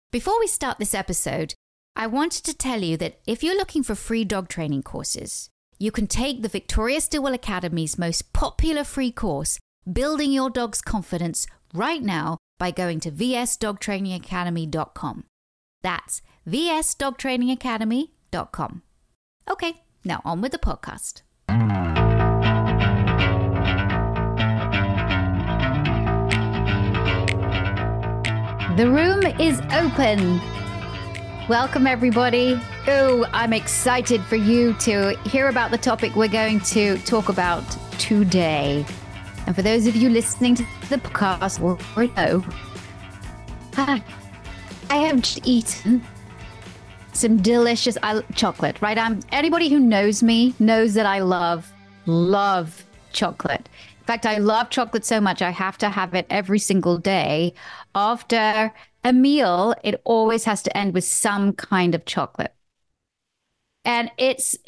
Before we start this episode, I wanted to tell you that if you're looking for free dog training courses, you can take the Victoria Stilwell Academy's most popular free course, Building Your Dog's Confidence, right now by going to vsdogtrainingacademy.com. That's vsdogtrainingacademy.com. Okay, now on with the podcast. The room is open. Welcome, everybody. Oh, I'm excited for you to hear about the topic we're going to talk about today. And for those of you listening to the podcast, or no, I have just eaten some delicious chocolate, right? Anybody who knows me knows that I love chocolate. In fact, I love chocolate so much, I have to have it every single day. After a meal, it always has to end with some kind of chocolate. And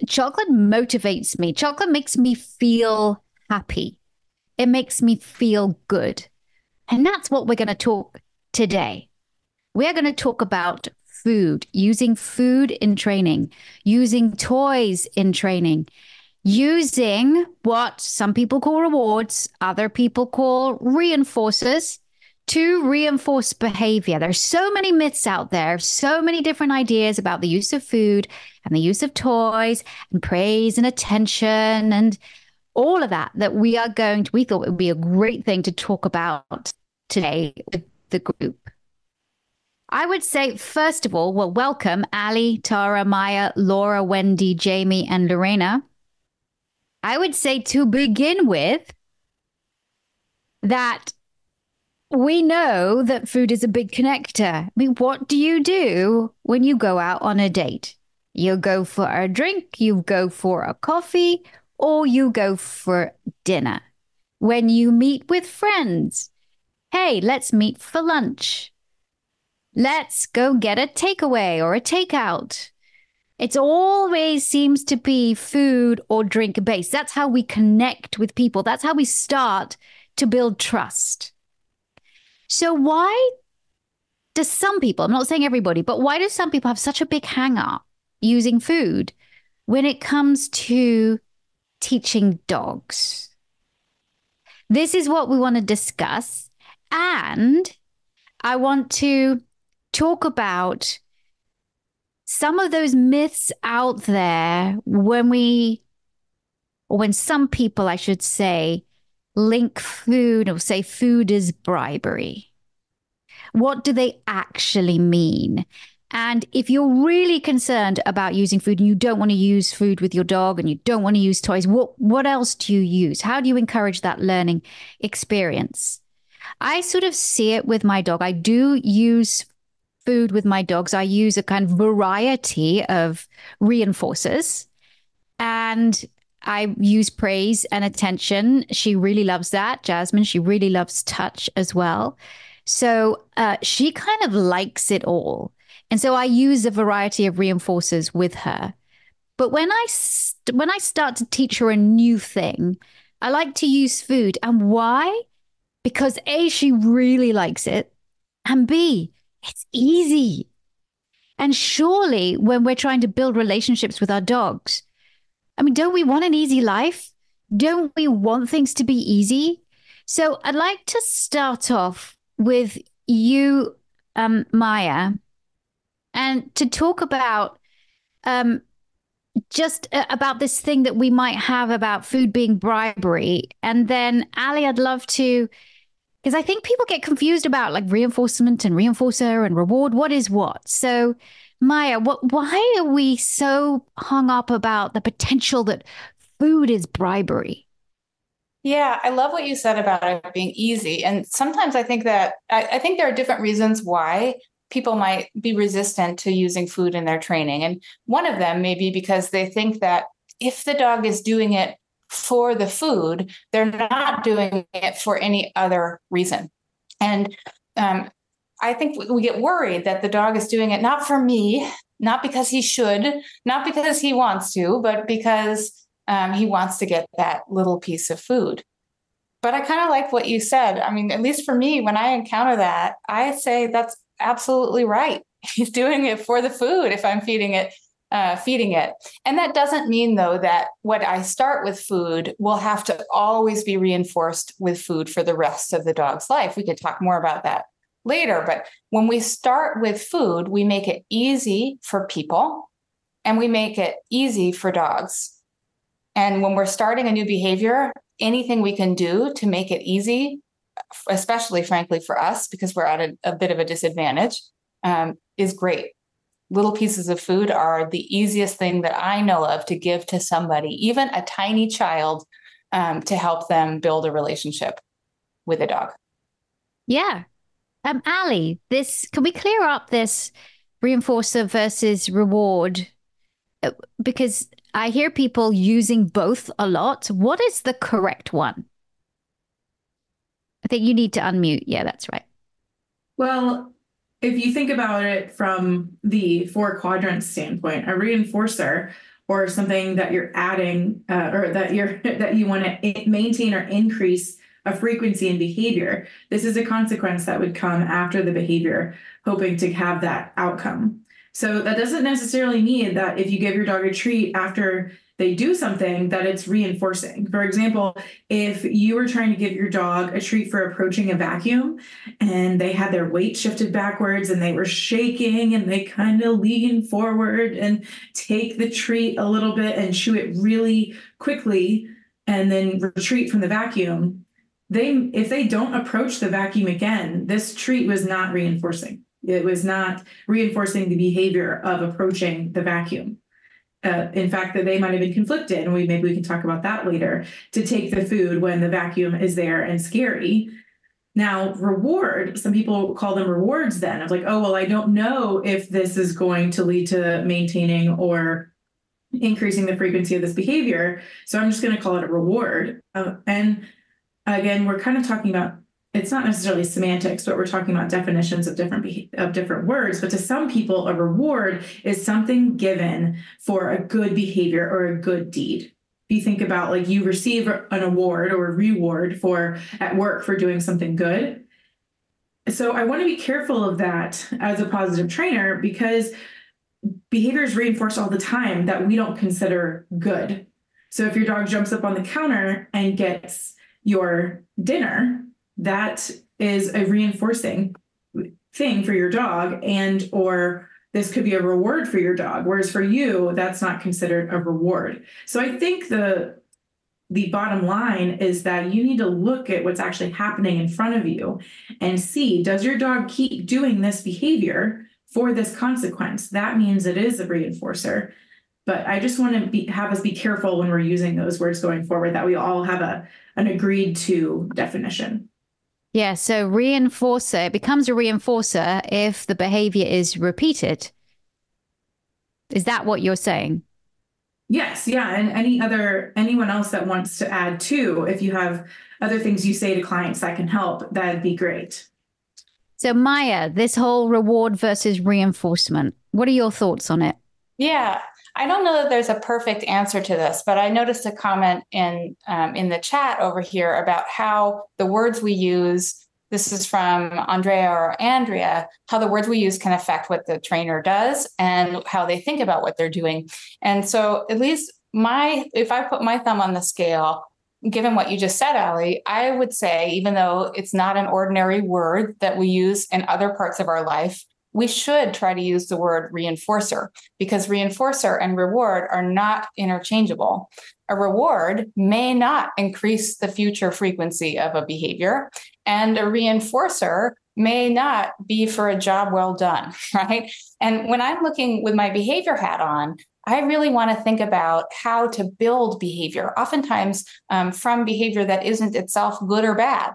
chocolate motivates me. Chocolate makes me feel happy. It makes me feel good. And that's what we're going to talk today. We're going to talk about food, using food in training, using toys in training, using what some people call rewards, other people call reinforcers to reinforce behavior. There's so many myths out there, so many different ideas about the use of food and the use of toys and praise and attention and all of that we thought it would be a great thing to talk about today with the group. I would say, first of all, well, welcome Ali, Tara, Maya, Laura, Wendy, Jamie, and Lorena. I would say to begin with that we know that food is a big connector. I mean, what do you do when you go out on a date? You go for a drink, you go for a coffee, or you go for dinner. When you meet with friends, hey, let's meet for lunch. Let's go get a takeaway or a takeout. It always seems to be food or drink based. That's how we connect with people. That's how we start to build trust. So why do some people, I'm not saying everybody, but why do some people have such a big hang up using food when it comes to teaching dogs? This is what we want to discuss. And I want to talk about some of those myths out there when some people, I should say, link food or say food is bribery. What do they actually mean? And if you're really concerned about using food and you don't want to use food with your dog and you don't want to use toys, what else do you use? How do you encourage that learning experience? I sort of see it with my dog. I do use food with my dogs. I use a kind of variety of reinforcers, and I use praise and attention. She really loves that. Jasmine, she really loves touch as well. So she kind of likes it all. And so I use a variety of reinforcers with her. But when I start to teach her a new thing, I like to use food. And why? Because A, she really likes it. And B, it's easy. And surely when we're trying to build relationships with our dogs, I mean, don't we want an easy life? Don't we want things to be easy? So I'd like to start off with you, Maya, and to talk about about this thing that we might have about food being bribery. And then Ali, I'd love to, because I think people get confused about like reinforcement and reinforcer and reward. What is what? So Maya, why are we so hung up about the potential that food is bribery? Yeah, I love what you said about it being easy. And sometimes I think that I think there are different reasons why people might be resistant to using food in their training. And one of them may be because they think that if the dog is doing it for the food, they're not doing it for any other reason. And I think we get worried that the dog is doing it not for me, not because he should, not because he wants to, but because he wants to get that little piece of food. But I kind of like what you said. I mean, at least for me, when I encounter that, I say that's absolutely right. He's doing it for the food if I'm feeding it. And that doesn't mean, though, that what I start with food will have to always be reinforced with food for the rest of the dog's life. We could talk more about that later. But when we start with food, we make it easy for people and we make it easy for dogs. And when we're starting a new behavior, anything we can do to make it easy, especially, frankly, for us, because we're at a bit of a disadvantage, is great. Little pieces of food are the easiest thing that I know of to give to somebody, even a tiny child, to help them build a relationship with a dog. Yeah. Ali, can we clear up this reinforcer versus reward? Because I hear people using both a lot. What is the correct one? I think you need to unmute. Yeah, that's right. Well, if you think about it from the 4 quadrants standpoint, a reinforcer or something that you're adding or that you want to maintain or increase a frequency in behavior, this is a consequence that would come after the behavior, hoping to have that outcome. So that doesn't necessarily mean that if you give your dog a treat after they do something, that it's reinforcing. For example, if you were trying to give your dog a treat for approaching a vacuum and they had their weight shifted backwards and they were shaking and they kind of lean forward and take the treat a little bit and chew it really quickly and then retreat from the vacuum, if they don't approach the vacuum again, this treat was not reinforcing. It was not reinforcing the behavior of approaching the vacuum. In fact, that they might have been conflicted, and maybe we can talk about that later, to take the food when the vacuum is there and scary. Now, reward, some people call them rewards then, of like, oh, well, I don't know if this is going to lead to maintaining or increasing the frequency of this behavior, so I'm just going to call it a reward. And again, we're kind of talking about, it's not necessarily semantics, but we're talking about definitions of different words. But to some people, a reward is something given for a good behavior or a good deed. If you think about, like, you receive an award or a reward at work for doing something good. So I want to be careful of that as a positive trainer, because behaviors reinforce all the time that we don't consider good. So if your dog jumps up on the counter and gets your dinner, that is a reinforcing thing for your dog, or this could be a reward for your dog. Whereas for you, that's not considered a reward. So I think the bottom line is that you need to look at what's actually happening in front of you and see, does your dog keep doing this behavior for this consequence? That means it is a reinforcer. But I just want to have us be careful when we're using those words going forward, that we all have an agreed to definition. Yeah, so reinforcer, it becomes a reinforcer if the behavior is repeated. Is that what you're saying? Yes, yeah. And anyone else that wants to add too, if you have other things you say to clients that can help, that'd be great. So Maya, this whole reward versus reinforcement, what are your thoughts on it? Yeah, I don't know that there's a perfect answer to this, but I noticed a comment in the chat over here about how the words we use, this is from Andrea or Andrea, how the words we use can affect what the trainer does and how they think about what they're doing. And so at least if I put my thumb on the scale, given what you just said, Ali, I would say, even though it's not an ordinary word that we use in other parts of our life, we should try to use the word reinforcer, because reinforcer and reward are not interchangeable. A reward may not increase the future frequency of a behavior, and a reinforcer may not be for a job well done, right? And when I'm looking with my behavior hat on, I really want to think about how to build behavior, oftentimes from behavior that isn't itself good or bad.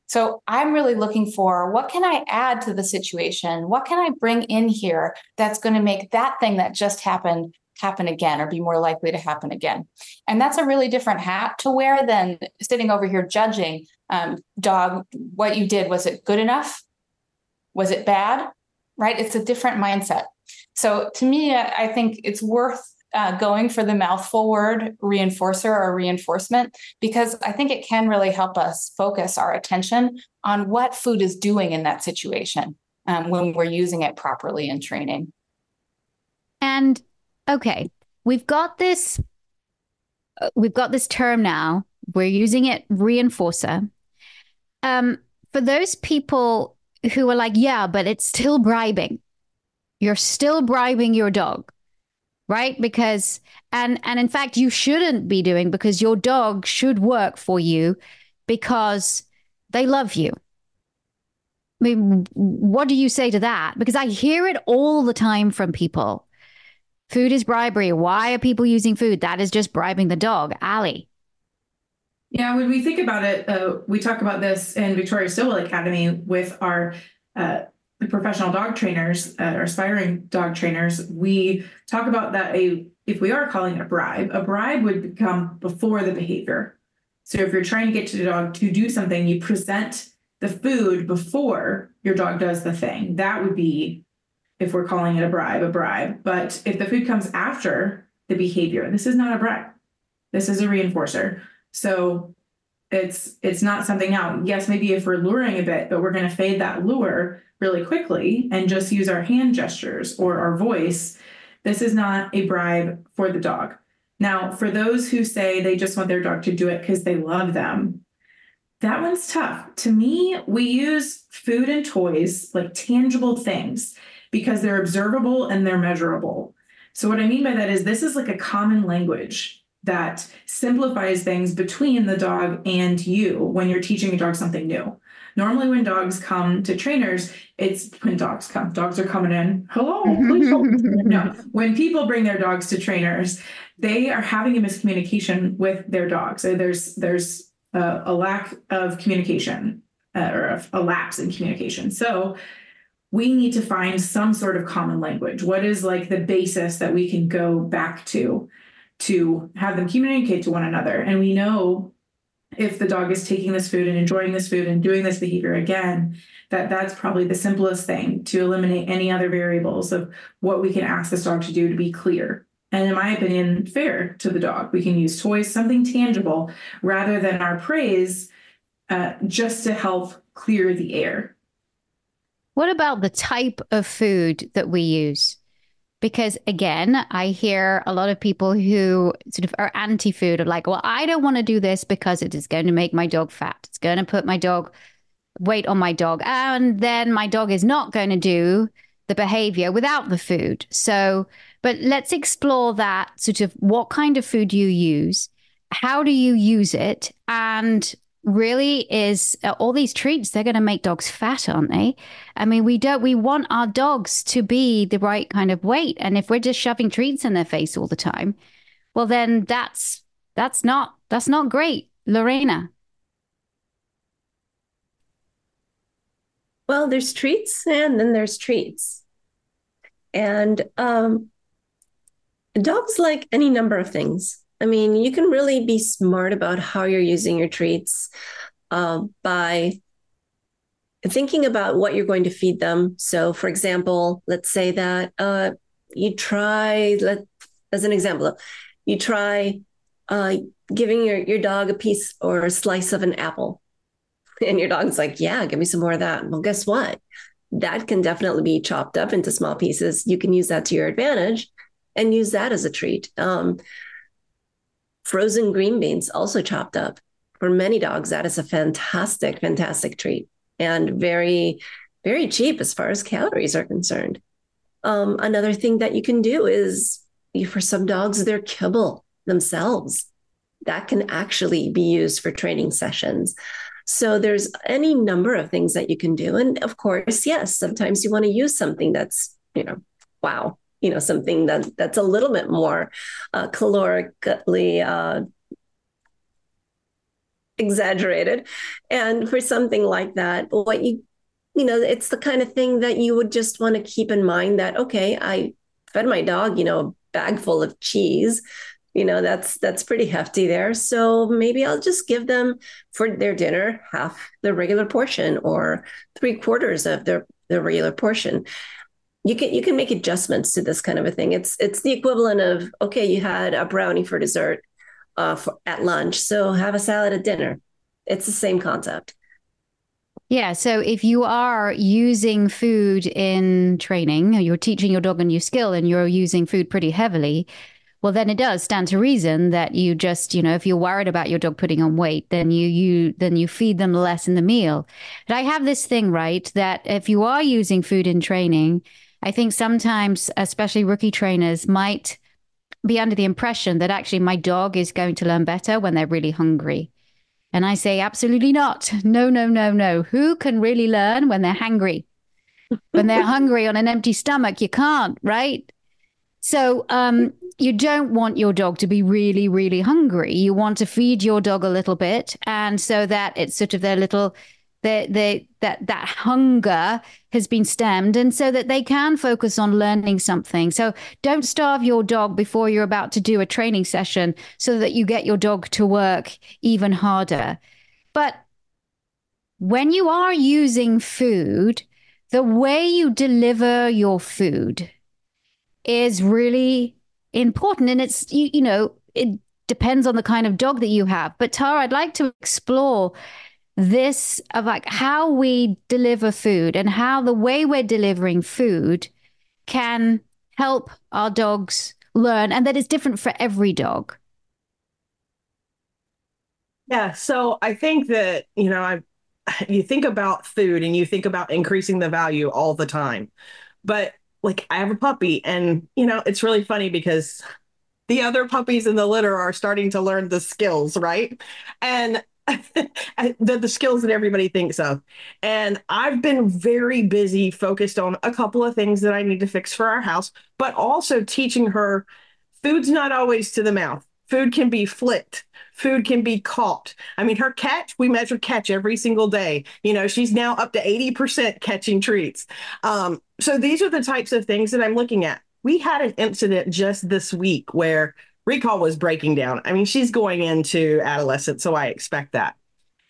So I'm really looking for, what can I add to the situation? What can I bring in here that's going to make that thing that just happened happen again, or be more likely to happen again? And that's a really different hat to wear than sitting over here judging, dog, what you did. Was it good enough? Was it bad? Right? It's a different mindset. So to me, I think it's worth going for the mouthful word reinforcer or reinforcement, because I think it can really help us focus our attention on what food is doing in that situation. when we're using it properly in training. And okay, we've got this term now. We're using it, reinforcer. For those people who are like, yeah, but it's still bribing. You're still bribing your dog, right? Because and in fact you shouldn't be doing, because your dog should work for you because they love you. I mean, what do you say to that? Because I hear it all the time from people. Food is bribery. Why are people using food? That is just bribing the dog. Ali. Yeah, when we think about it, we talk about this in Victoria Stillwell Academy with our professional dog trainers, our aspiring dog trainers. We talk about that if we are calling it a bribe would come before the behavior. So if you're trying to get to the dog to do something, you present the food before your dog does the thing. That would be, if we're calling it a bribe. But if the food comes after the behavior, this is not a bribe. This is a reinforcer. So it's not something now. Yes, maybe if we're luring a bit, but we're going to fade that lure really quickly and just use our hand gestures or our voice. This is not a bribe for the dog. Now, for those who say they just want their dog to do it because they love them, that one's tough. To me, we use food and toys, like tangible things, because they're observable and they're measurable. So what I mean by that is this is like a common language that simplifies things between the dog and you when you're teaching a dog something new. Normally when dogs come to trainers, it's when dogs come. Dogs are coming in. Hello, please help. No, when people bring their dogs to trainers, they are having a miscommunication with their dog. So there's a lack of communication or a lapse in communication. So we need to find some sort of common language. What is like the basis that we can go back to have them communicate to one another? And we know if the dog is taking this food and enjoying this food and doing this behavior again, that's probably the simplest thing to eliminate any other variables of what we can ask this dog to do to be clear. And in my opinion, fair to the dog. We can use toys, something tangible, rather than our praise, just to help clear the air. What about the type of food that we use? Because again, I hear a lot of people who sort of are anti-food, are like, well, I don't want to do this because it is going to make my dog fat. It's going to put my dog weight on my dog. And then my dog is not going to do the behavior without the food. So, but let's explore that sort of what kind of food you use. How do you use it? And really is all these treats, they're going to make dogs fat, aren't they? I mean, we want our dogs to be the right kind of weight. And if we're just shoving treats in their face all the time, well, then that's not great. Lorena. Well, there's treats and then there's treats. And dogs like any number of things. I mean, you can really be smart about how you're using your treats by thinking about what you're going to feed them. So, for example, let's say that you try, as an example, you try giving your dog a piece or a slice of an apple. And your dog's like, yeah, give me some more of that. Well, guess what? That can definitely be chopped up into small pieces. You can use that to your advantage and use that as a treat. Frozen green beans also chopped up. For many dogs, that is a fantastic, fantastic treat and very, very cheap as far as calories are concerned. Another thing that you can do is, for some dogs, their kibble themselves. That can actually be used for training sessions. So there's any number of things that you can do. And of course, yes, sometimes you want to use something that's, wow. Something that's a little bit more calorically exaggerated. And for something like that, it's the kind of thing that you would just want to keep in mind that, okay, I fed my dog, a bag full of cheese. That's pretty hefty there. So maybe I'll just give them for their dinner half the regular portion or 3/4 of their regular portion. You can make adjustments to this kind of a thing. It's the equivalent of, okay, you had a brownie for dessert at lunch, so have a salad at dinner. It's the same concept. Yeah, so if you are using food in training, or you're teaching your dog a new skill and you're using food pretty heavily, well, then it does stand to reason that you just, if you're worried about your dog putting on weight, then you feed them less in the meal. But I have this thing, right, that if you are using food in training, I think sometimes, especially rookie trainers, might be under the impression that actually my dog is going to learn better when they're really hungry. And I say, absolutely not. No, no, no, no. Who can really learn when they're hungry? When they're hungry on an empty stomach, you can't, right? So you don't want your dog to be really, really hungry. You want to feed your dog a little bit, and so that it's sort of their little that hunger has been stemmed, and so that they can focus on learning something. So don't starve your dog before you're about to do a training session, so that you get your dog to work even harder. But when you are using food, the way you deliver your food is really important. And it depends on the kind of dog that you have. But Tara, I'd like to explore this of like how we deliver food and how the way we're delivering food can help our dogs learn, and that it's different for every dog. Yeah, so I think that, you think about food and you think about increasing the value all the time. But like I have a puppy and, it's really funny because the other puppies in the litter are starting to learn the skills, right? And the skills that everybody thinks of. And I've been very busy focused on a couple of things that I need to fix for our house, but also teaching her food's not always to the mouth. Food can be flicked. Food can be caught. I mean, her catch, we measure catch every single day. She's now up to 80% catching treats. So these are the types of things that I'm looking at. We had an incident just this week where recall was breaking down. I mean, she's going into adolescence, so I expect that.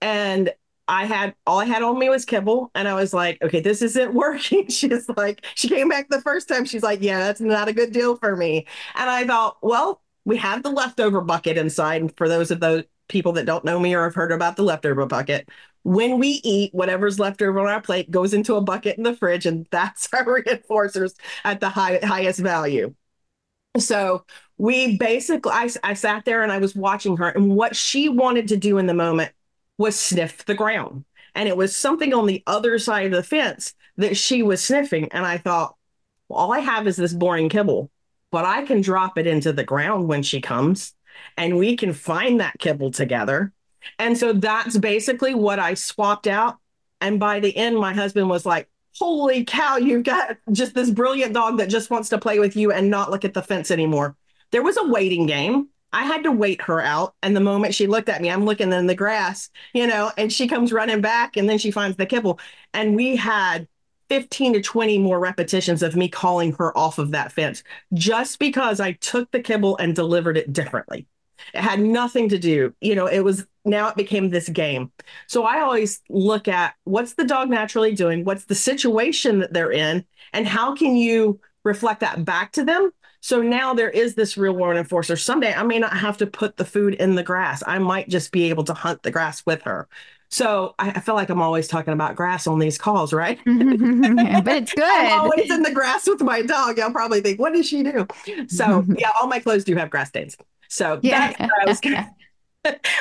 And all I had on me was kibble. And I was like, okay, this isn't working. She's like, she came back the first time. She's like, yeah, that's not a good deal for me. And I thought, well, we have the leftover bucket inside. And for those of those people that don't know me or have heard about the leftover bucket, when we eat, whatever's left over on our plate goes into a bucket in the fridge. And that's our reinforcers at the highest value. So we basically, I sat there and I was watching her, and what she wanted to do in the moment was sniff the ground. And it was something on the other side of the fence that she was sniffing. And I thought, well, all I have is this boring kibble, but I can drop it into the ground when she comes and we can find that kibble together. And so that's basically what I swapped out. And by the end, my husband was like, holy cow, you've got just this brilliant dog that just wants to play with you and not look at the fence anymore. There was a waiting game. I had to wait her out. And the moment she looked at me, I'm looking in the grass, and she comes running back and then she finds the kibble. And we had 15 to 20 more repetitions of me calling her off of that fence just because I took the kibble and delivered it differently. It had nothing to do, it became this game. So I always look at what's the dog naturally doing? What's the situation that they're in? And how can you reflect that back to them? So now there is this real world enforcer. Someday I may not have to put the food in the grass. I might just be able to hunt the grass with her. So I feel like I'm always talking about grass on these calls, right? But it's good. I'm always in the grass with my dog. I'll probably think, what does she do? So yeah, all my clothes do have grass stains. So Yeah. that's what I was going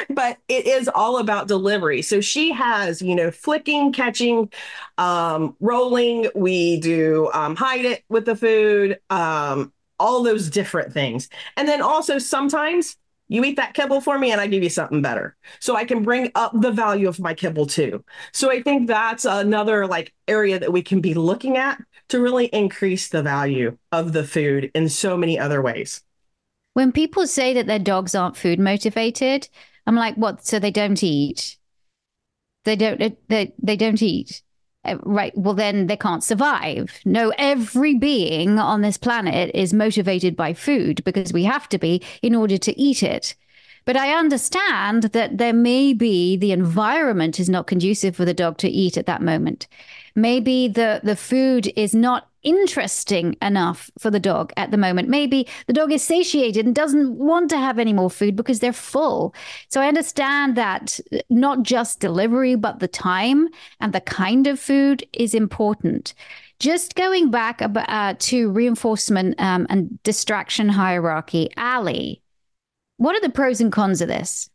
but it is all about delivery. So she has, flicking, catching, rolling. We do hide it with the food, all those different things. And then also sometimes you eat that kibble for me and I give you something better. So I can bring up the value of my kibble too. So I think that's another area that we can be looking at to really increase the value of the food in so many other ways. When people say that their dogs aren't food motivated, I'm like, what? So they don't eat? They don't eat. Right. Well, then they can't survive. No, every being on this planet is motivated by food because we have to be in order to eat it. But I understand that there may be the environment is not conducive for the dog to eat at that moment. Maybe the food is not interesting enough for the dog at the moment. Maybe the dog is satiated and doesn't want to have any more food because they're full. So I understand that not just delivery, but the time and the kind of food is important. Just going back to reinforcement and distraction hierarchy, Ali, what are the pros and cons of this?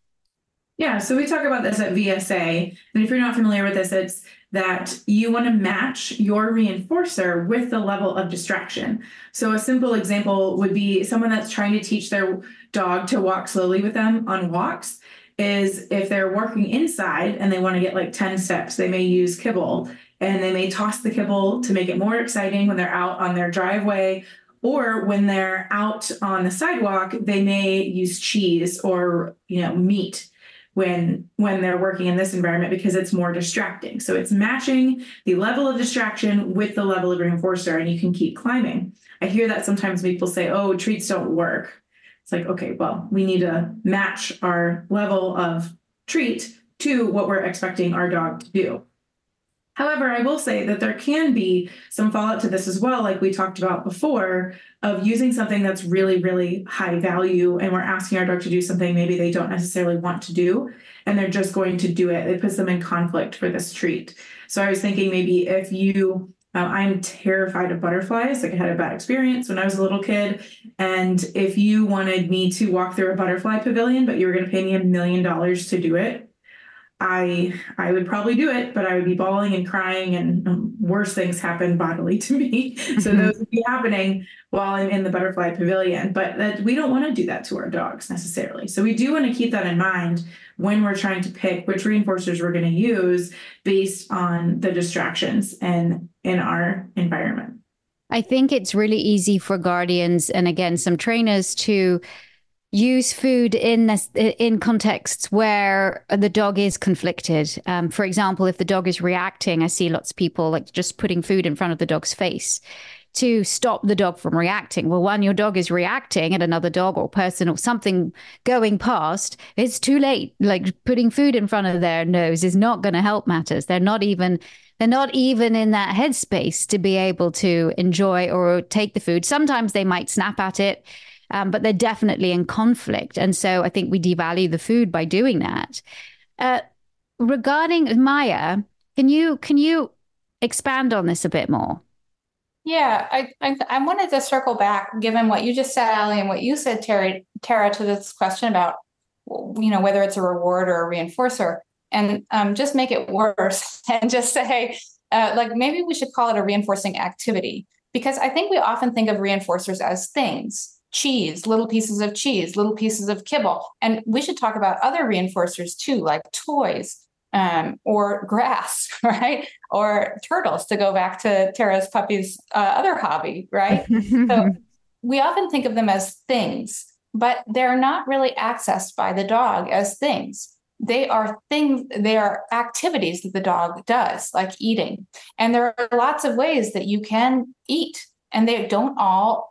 Yeah, so we talk about this at VSA. And if you're not familiar with this, it's that you want to match your reinforcer with the level of distraction. So a simple example would be someone that's trying to teach their dog to walk slowly with them on walks is if they're working inside and they want to get like 10 steps, they may use kibble and they may toss the kibble to make it more exciting when they're out on their driveway. Or when they're out on the sidewalk, they may use cheese or meat when they're working in this environment because it's more distracting. So it's matching the level of distraction with the level of reinforcer, and you can keep climbing. I hear that sometimes people say, oh, treats don't work. It's like, okay, well, we need to match our level of treat to what we're expecting our dog to do. However, I will say that there can be some fallout to this as well, like we talked about before, of using something that's really, really high value, and we're asking our dog to do something maybe they don't necessarily want to do, and they're just going to do it. It puts them in conflict for this treat. So I was thinking maybe if you, I'm terrified of butterflies. Like I had a bad experience when I was a little kid. And if you wanted me to walk through a butterfly pavilion, but you were going to pay me $1 million to do it, I would probably do it, but I would be bawling and crying, and worse things happen bodily to me. So those would be happening while I'm in the butterfly pavilion. But we don't want to do that to our dogs necessarily. So we do want to keep that in mind when we're trying to pick which reinforcers we're going to use based on the distractions and in our environment. I think it's really easy for guardians and again some trainers to use food in contexts where the dog is conflicted. For example, if the dog is reacting, I see lots of people like just putting food in front of the dog's face to stop the dog from reacting. Well, when your dog is reacting at another dog or person or something going past, it's too late. Like putting food in front of their nose is not going to help matters. They're not even in that headspace to be able to enjoy or take the food. Sometimes they might snap at it. But they're definitely in conflict. And so I think we devalue the food by doing that. Regarding Maya, can you expand on this a bit more? Yeah, I wanted to circle back, given what you just said, Ali, and what you said, Tara, to this question about, whether it's a reward or a reinforcer, and just make it worse and just say, maybe we should call it a reinforcing activity, because I think we often think of reinforcers as things. Cheese, little pieces of cheese, little pieces of kibble. And we should talk about other reinforcers too, like toys or grass, right? Or turtles, to go back to Tara's puppy's other hobby, right? So we often think of them as things, but they're not really accessed by the dog as things. They are things, they are activities that the dog does, like eating. And there are lots of ways that you can eat, and they don't all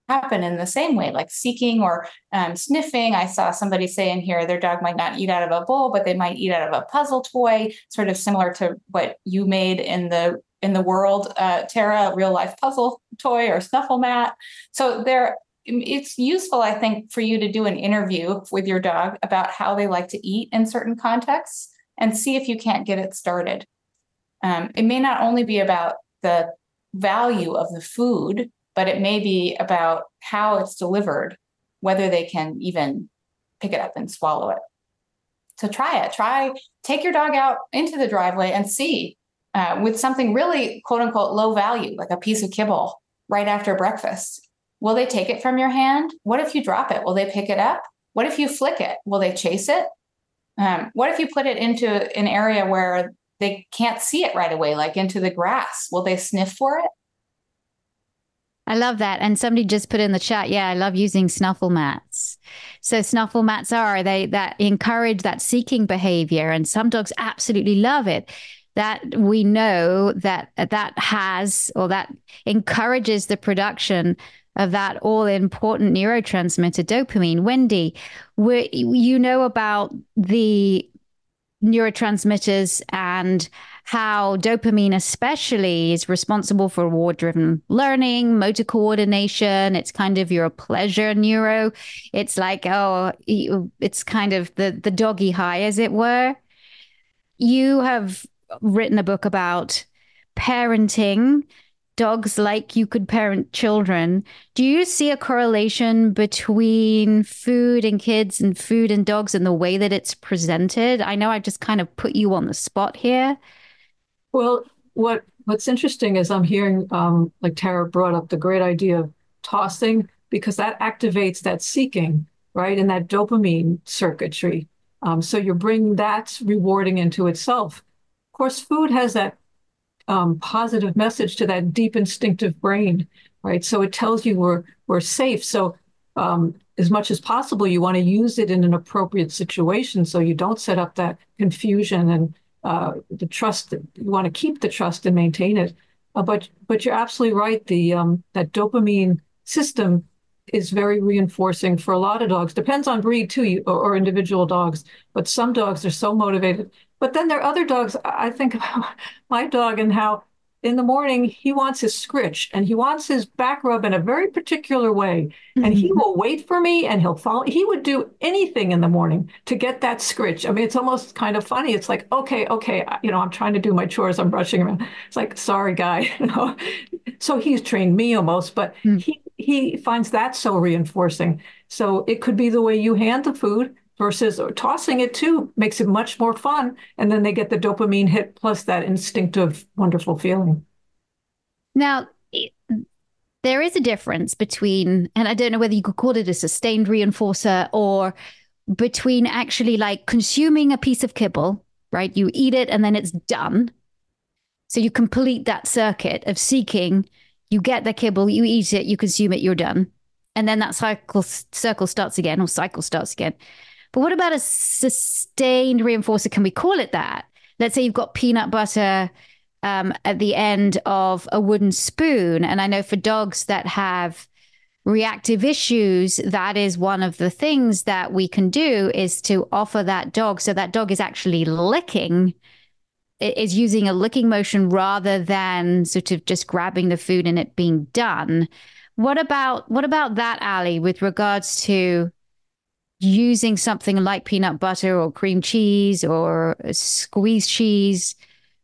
happen in the same way, like seeking or sniffing. I saw somebody say in here their dog might not eat out of a bowl, but they might eat out of a puzzle toy, sort of similar to what you made in the world, Tara, a real life puzzle toy or snuffle mat. So it's useful, I think, for you to do an interview with your dog about how they like to eat in certain contexts and see if you can't get it started. It may not only be about the value of the food, but it may be about how it's delivered, whether they can even pick it up and swallow it. So try it. Take your dog out into the driveway and see with something really, quote unquote, low value, like a piece of kibble right after breakfast. Will they take it from your hand? What if you drop it? Will they pick it up? What if you flick it? Will they chase it? What if you put it into an area where they can't see it right away, like into the grass? Will they sniff for it? I love that. And somebody just put in the chat, yeah, I love using snuffle mats. So snuffle mats that encourage that seeking behavior. And some dogs absolutely love it. That we know that encourages the production of that all important neurotransmitter dopamine. Wendy, you know about the neurotransmitters and how dopamine especially is responsible for reward-driven learning, motor coordination. It's kind of your pleasure neuro. It's like, oh, it's kind of the doggy high, as it were. You have written a book about parenting dogs like you could parent children. Do you see a correlation between food and kids and food and dogs and the way that it's presented? I know I just kind of put you on the spot here. Well, what's interesting is I'm hearing, like Tara brought up the great idea of tossing, because that activates that seeking, right? And that dopamine circuitry. So you're bringing that rewarding into itself. Of course, food has that positive message to that deep instinctive brain, right? So it tells you we're safe. So as much as possible, you want to use it in an appropriate situation so you don't set up that confusion and the trust. You want to keep the trust and maintain it. But you're absolutely right. The that dopamine system is very reinforcing for a lot of dogs. Depends on breed too, or individual dogs. But some dogs are so motivated. But then there are other dogs. I think about my dog and how in the morning he wants his scritch and he wants his back rub in a very particular way. And he will wait for me and he'll follow. He would do anything in the morning to get that scritch. I mean, it's almost kind of funny. It's like, okay, I'm trying to do my chores. I'm brushing around. It's like, sorry, guy. So he's trained me almost, but he finds that so reinforcing. So it could be the way you hand the food versus tossing it too makes it much more fun. And then they get the dopamine hit plus that instinctive, wonderful feeling. Now, there is a difference between, and I don't know whether you could call it a sustained reinforcer or between actually like consuming a piece of kibble, right? You eat it and then it's done. So you complete that circuit of seeking, you get the kibble, you eat it, you consume it, you're done. And then that circle starts again or cycle starts again. But what about a sustained reinforcer? Can we call it that? Let's say you've got peanut butter at the end of a wooden spoon. And I know for dogs that have reactive issues, that is one of the things that we can do is to offer that dog. So that dog is actually licking, is using a licking motion rather than sort of just grabbing the food and it being done. What about that, Ali, with regards to using something like peanut butter or cream cheese or squeezed cheese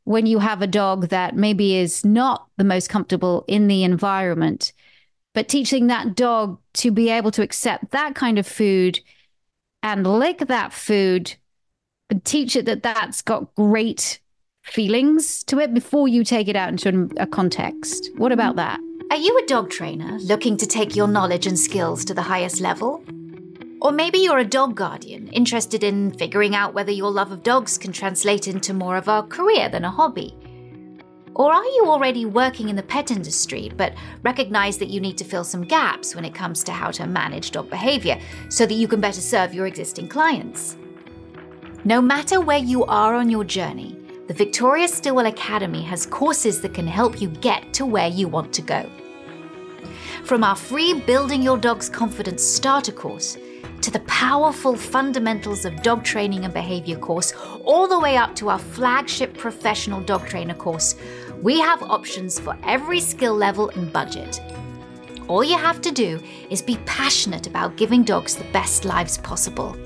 when you have a dog that maybe is not the most comfortable in the environment, but teaching that dog to be able to accept that kind of food and lick that food and teach it that that's got great feelings to it before you take it out into a context. What about that? Are you a dog trainer looking to take your knowledge and skills to the highest level? Or maybe you're a dog guardian, interested in figuring out whether your love of dogs can translate into more of a career than a hobby. Or are you already working in the pet industry, but recognize that you need to fill some gaps when it comes to how to manage dog behavior so that you can better serve your existing clients? No matter where you are on your journey, the Victoria Stilwell Academy has courses that can help you get to where you want to go. From our free Building Your Dog's Confidence starter course, to the powerful Fundamentals of Dog Training and Behavior course, all the way up to our flagship Professional Dog Trainer course, we have options for every skill level and budget. All you have to do is be passionate about giving dogs the best lives possible.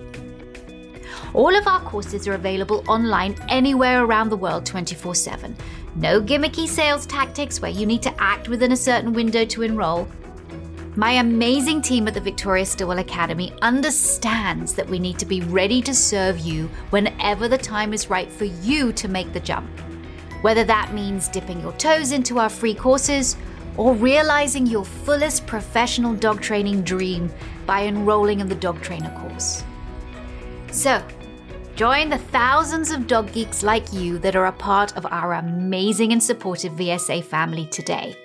All of our courses are available online anywhere around the world 24/7. No gimmicky sales tactics where you need to act within a certain window to enroll. My amazing team at the Victoria Stilwell Academy understands that we need to be ready to serve you whenever the time is right for you to make the jump. Whether that means dipping your toes into our free courses or realizing your fullest professional dog training dream by enrolling in the dog trainer course. So, join the thousands of dog geeks like you that are a part of our amazing and supportive VSA family today.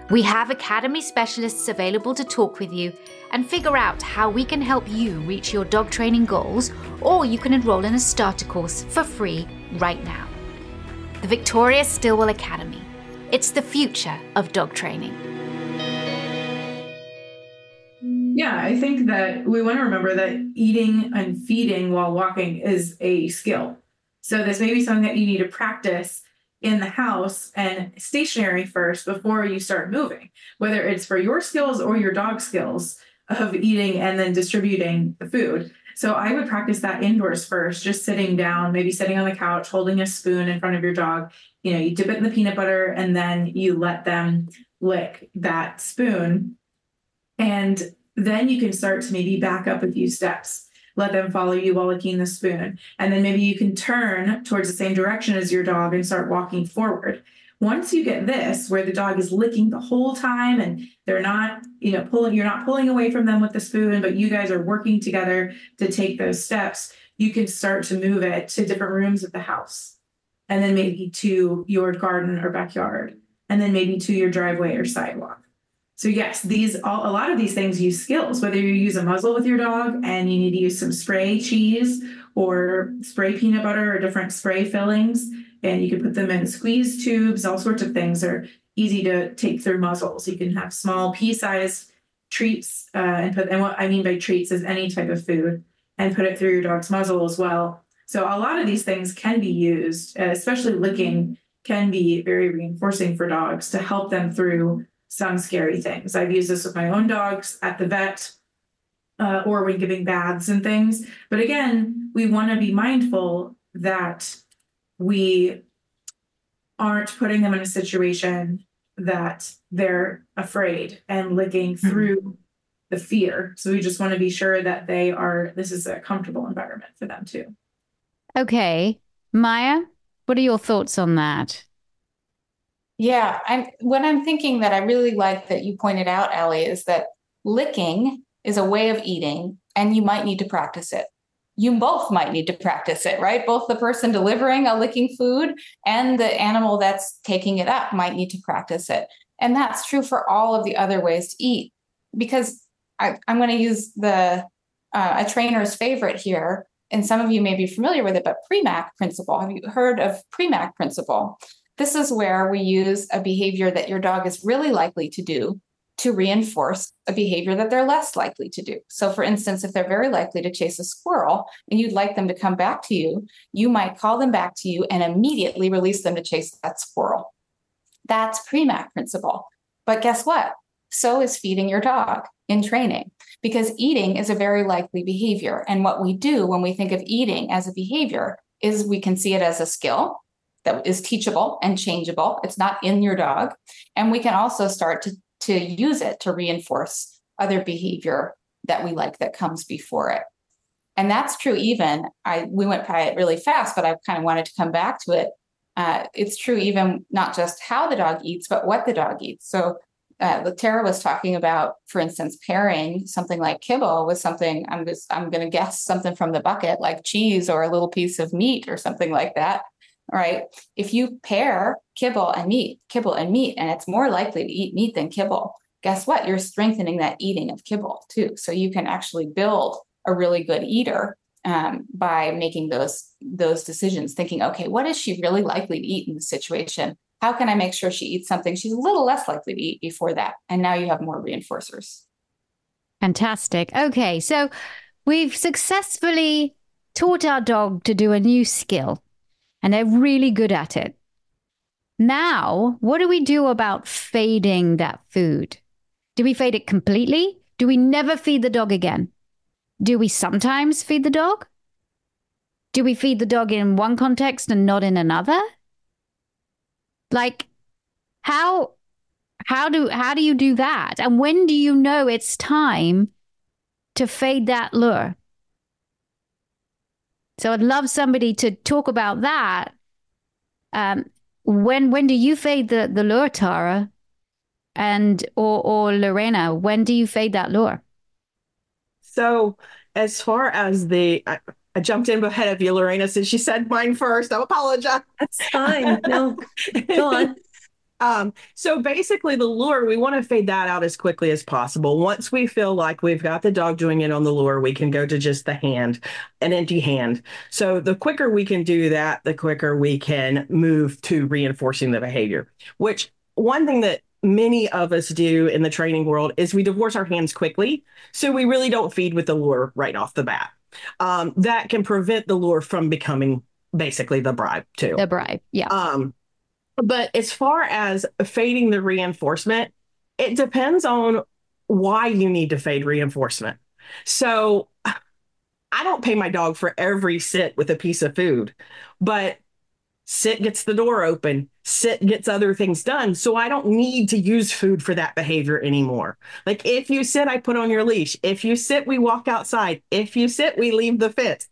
We have Academy specialists available to talk with you and figure out how we can help you reach your dog training goals, or you can enroll in a starter course for free right now. The Victoria Stilwell Academy. It's the future of dog training. Yeah, I think that we want to remember that eating and feeding while walking is a skill. So this may be something that you need to practice in the house and stationary first before you start moving, whether it's for your skills or your dog skills of eating and then distributing the food. So I would practice that indoors first, just sitting down, maybe sitting on the couch, holding a spoon in front of your dog. You dip it in the peanut butter and then you let them lick that spoon. And then you can start to maybe back up a few steps. Let them follow you while licking the spoon. And then maybe you can turn towards the same direction as your dog and start walking forward. Once you get this, where the dog is licking the whole time and they're not, you're not pulling away from them with the spoon, but you guys are working together to take those steps, you can start to move it to different rooms of the house. And then maybe to your garden or backyard. And then maybe to your driveway or sidewalk. So yes, a lot of these things use skills, whether you use a muzzle with your dog and you need to use some spray cheese or spray peanut butter or different spray fillings, and you can put them in squeeze tubes, all sorts of things are easy to take through muzzles. You can have small pea-sized treats and what I mean by treats is any type of food and put it through your dog's muzzle as well. So a lot of these things can be used, especially licking can be very reinforcing for dogs to help them through some scary things. I've used this with my own dogs at the vet or when giving baths and things. But again, we want to be mindful that we aren't putting them in a situation that they're afraid and licking through the fear. So we just want to be sure that this is a comfortable environment for them too. Okay. Maya, what are your thoughts on that? Yeah, what I'm thinking that I really like that you pointed out, Ellie, is that licking is a way of eating and you might need to practice it. You both might need to practice it, right? Both the person delivering a licking food and the animal that's taking it up might need to practice it. And that's true for all of the other ways to eat. Because I'm going to use a trainer's favorite here, and some of you may be familiar with it, but Premack principle. Have you heard of Premack principle? This is where we use a behavior that your dog is really likely to do to reinforce a behavior that they're less likely to do. So for instance, if they're very likely to chase a squirrel and you'd like them to come back to you, you might call them back to you and immediately release them to chase that squirrel. That's Premack principle. But guess what? So is feeding your dog in training, because eating is a very likely behavior. And what we do when we think of eating as a behavior is we can see it as a skill that is teachable and changeable. It's not in your dog. And we can also start to use it to reinforce other behavior that we like that comes before it. And that's true even, we went by it really fast, but I kind of wanted to come back to it. It's true even not just how the dog eats, but what the dog eats. So Tara was talking about, for instance, pairing something like kibble with something, I'm going to guess something from the bucket, like cheese or a little piece of meat or something like that. Right. If you pair kibble and meat, and it's more likely to eat meat than kibble, guess what? You're strengthening that eating of kibble too. So you can actually build a really good eater by making those decisions, thinking, okay, what is she really likely to eat in this situation? How can I make sure she eats something she's a little less likely to eat before that? And now you have more reinforcers. Fantastic. Okay. So we've successfully taught our dog to do a new skill. And they're really good at it. Now, what do we do about fading that food? Do we fade it completely? Do we never feed the dog again? Do we sometimes feed the dog? Do we feed the dog in one context and not in another? Like, how do you do that? And when do you know it's time to fade that lure? So I'd love somebody to talk about that. When do you fade the lure, Tara? Or Lorena, when do you fade that lure? So as far as I jumped in ahead of you, Lorena, since she said mine first. I apologize. That's fine. No, go on. So basically the lure, we want to fade that out as quickly as possible. Once we feel like we've got the dog doing it on the lure, we can go to just the hand, an empty hand. So the quicker we can do that, the quicker we can move to reinforcing the behavior, which one thing that many of us do in the training world is we divorce our hands quickly. So we really don't feed with the lure right off the bat. That can prevent the lure from becoming basically the bribe too. The bribe. Yeah. But as far as fading the reinforcement, it depends on why you need to fade reinforcement. So I don't pay my dog for every sit with a piece of food, but sit gets the door open, sit gets other things done. So I don't need to use food for that behavior anymore. Like if you sit, I put on your leash. If you sit, we walk outside. If you sit, we leave the fence.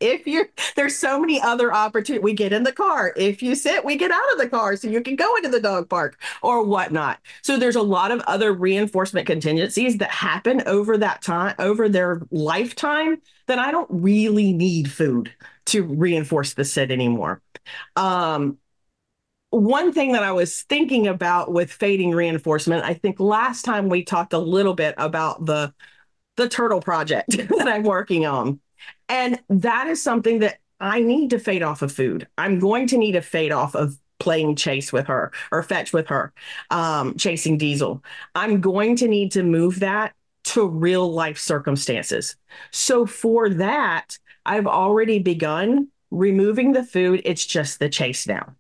There's so many other opportunities. We get in the car. If you sit, we get out of the car so you can go into the dog park or whatnot. So there's a lot of other reinforcement contingencies that happen over that time, over their lifetime, that I don't really need food to reinforce the sit anymore. One thing that I was thinking about with fading reinforcement, I think last time we talked a little bit about the turtle project that I'm working on. And that is something that I need to fade off of food. I'm going to need to fade off of playing chase with her or fetch with her, chasing Diesel. I'm going to need to move that to real life circumstances. So for that, I've already begun removing the food. It's just the chase now.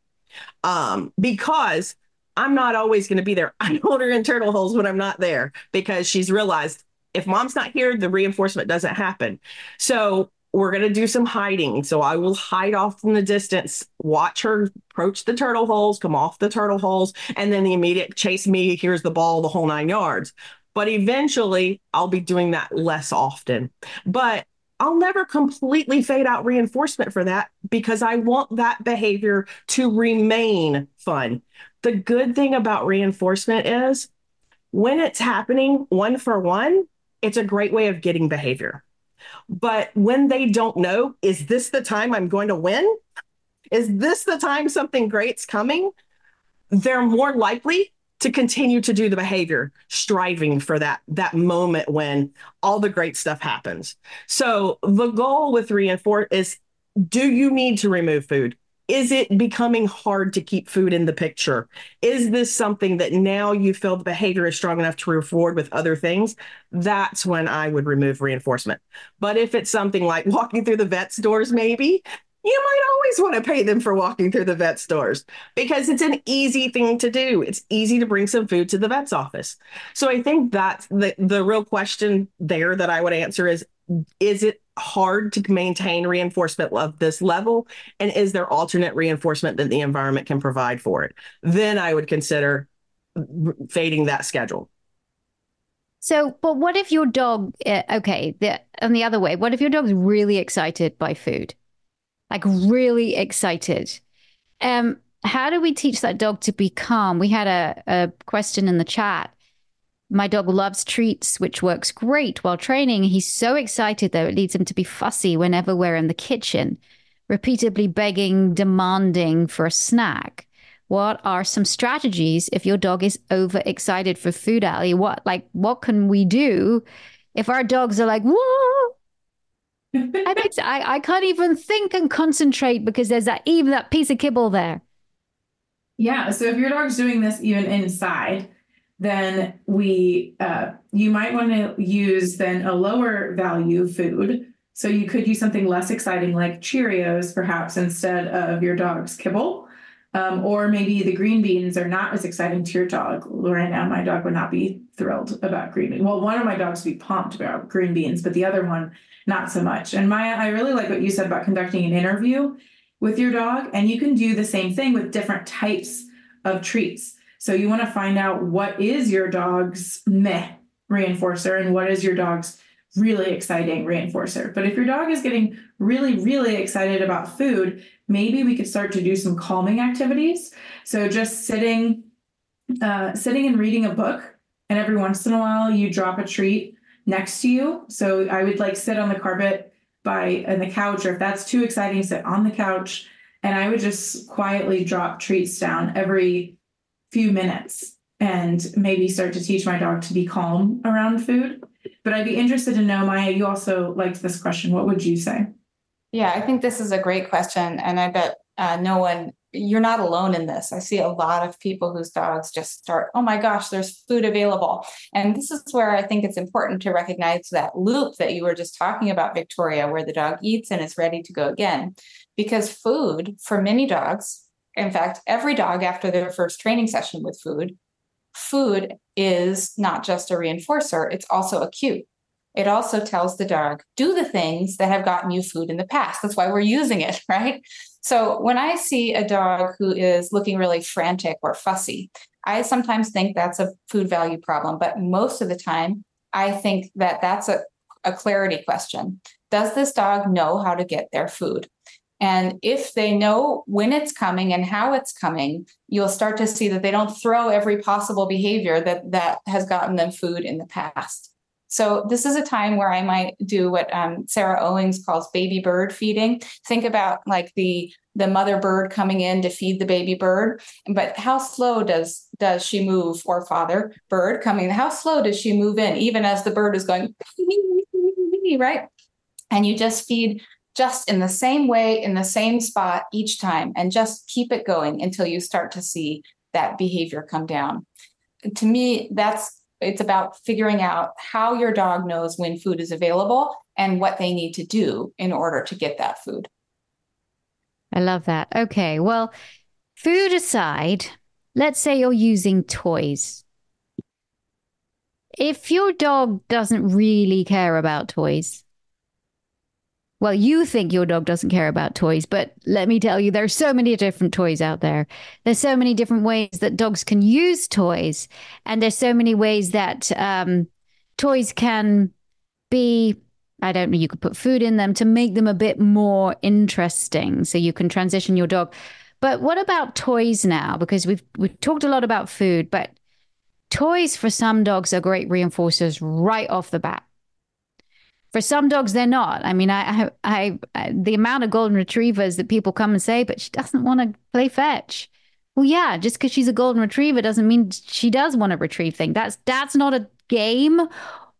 Because I'm not always going to be there. I hold her in turtle holes when I'm not there because she's realized if mom's not here, the reinforcement doesn't happen. So we're going to do some hiding. So I will hide off in the distance, watch her approach the turtle holes, come off the turtle holes, and then the immediate chase me, here's the ball, the whole 9 yards. But eventually I'll be doing that less often. But I'll never completely fade out reinforcement for that because I want that behavior to remain fun. The good thing about reinforcement is when it's happening one for one, it's a great way of getting behavior. But when they don't know, is this the time I'm going to win? Is this the time something great's coming? They're more likely to continue to do the behavior, striving for that moment when all the great stuff happens. So the goal with reinforce is, do you need to remove food? Is it becoming hard to keep food in the picture? Is this something that now you feel the behavior is strong enough to reward with other things? That's when I would remove reinforcement. But if it's something like walking through the vet's doors, maybe, you might always want to pay them for walking through the vet stores because it's an easy thing to do. It's easy to bring some food to the vet's office. So I think that's the real question there that I would answer is it hard to maintain reinforcement of this level? And is there alternate reinforcement that the environment can provide for it? Then I would consider fading that schedule. So, but what if your dog, and the other way, what if your dog's really excited by food? Like really excited. How do we teach that dog to be calm? We had a question in the chat. My dog loves treats, which works great while training. He's so excited, though, it leads him to be fussy whenever we're in the kitchen, repeatedly begging, demanding for a snack. What are some strategies if your dog is overexcited for food, Ali? What can we do if our dogs are like, whoa? I can't even think and concentrate because there's that piece of kibble there. Yeah. So if your dog's doing this even inside, then you might want to use then a lower value food. So you could use something less exciting like Cheerios, perhaps, instead of your dog's kibble. Or maybe the green beans are not as exciting to your dog. Right now, my dog would not be thrilled about green beans. Well, one of my dogs would be pumped about green beans, but the other one, not so much. And Maya, I really like what you said about conducting an interview with your dog. And you can do the same thing with different types of treats. So you want to find out what is your dog's meh reinforcer and what is your dog's really exciting reinforcer. But if your dog is getting really, really excited about food, maybe we could start to do some calming activities. So just sitting and reading a book, and every once in a while you drop a treat next to you. So I would sit on the carpet on the couch, or if that's too exciting, sit on the couch, and I would just quietly drop treats down every few minutes and maybe start to teach my dog to be calm around food. But I'd be interested to know, Maya, you also liked this question. What would you say? Yeah, I think this is a great question. And I bet you're not alone in this. I see a lot of people whose dogs just start, oh my gosh, there's food available. And this is where I think it's important to recognize that loop that you were just talking about, Victoria, where the dog eats and is ready to go again. because food for many dogs, in fact, every dog after their first training session with food is not just a reinforcer, it's also a cue. It also tells the dog, do the things that have gotten you food in the past. That's why we're using it, right? So when I see a dog who is looking really frantic or fussy, I sometimes think that's a food value problem, but most of the time, I think that that's a clarity question. Does this dog know how to get their food? And if they know when it's coming and how it's coming, you'll start to see that they don't throw every possible behavior that has gotten them food in the past. So this is a time where I might do what Sarah Owings calls baby bird feeding. Think about like the mother bird coming in to feed the baby bird, but how slow does she move, or father bird coming? How slow does she move in, even as the bird is going, right? And you just feed just in the same way, in the same spot each time, and just keep it going until you start to see that behavior come down. To me, it's about figuring out how your dog knows when food is available and what they need to do in order to get that food. I love that. Okay, well, food aside, let's say you're using toys. If your dog doesn't really care about toys, well, you think your dog doesn't care about toys, but let me tell you, there's so many different toys out there. There's so many different ways that dogs can use toys. And there's so many ways that toys can be, I don't know, you could put food in them to make them a bit more interesting so you can transition your dog. But what about toys now? Because we've talked a lot about food, but toys for some dogs are great reinforcers right off the bat. For some dogs, they're not. I mean, I the amount of golden retrievers that people come and say, but she doesn't want to play fetch. Well, yeah, just because she's a golden retriever doesn't mean she does want to retrieve things. That's not a game,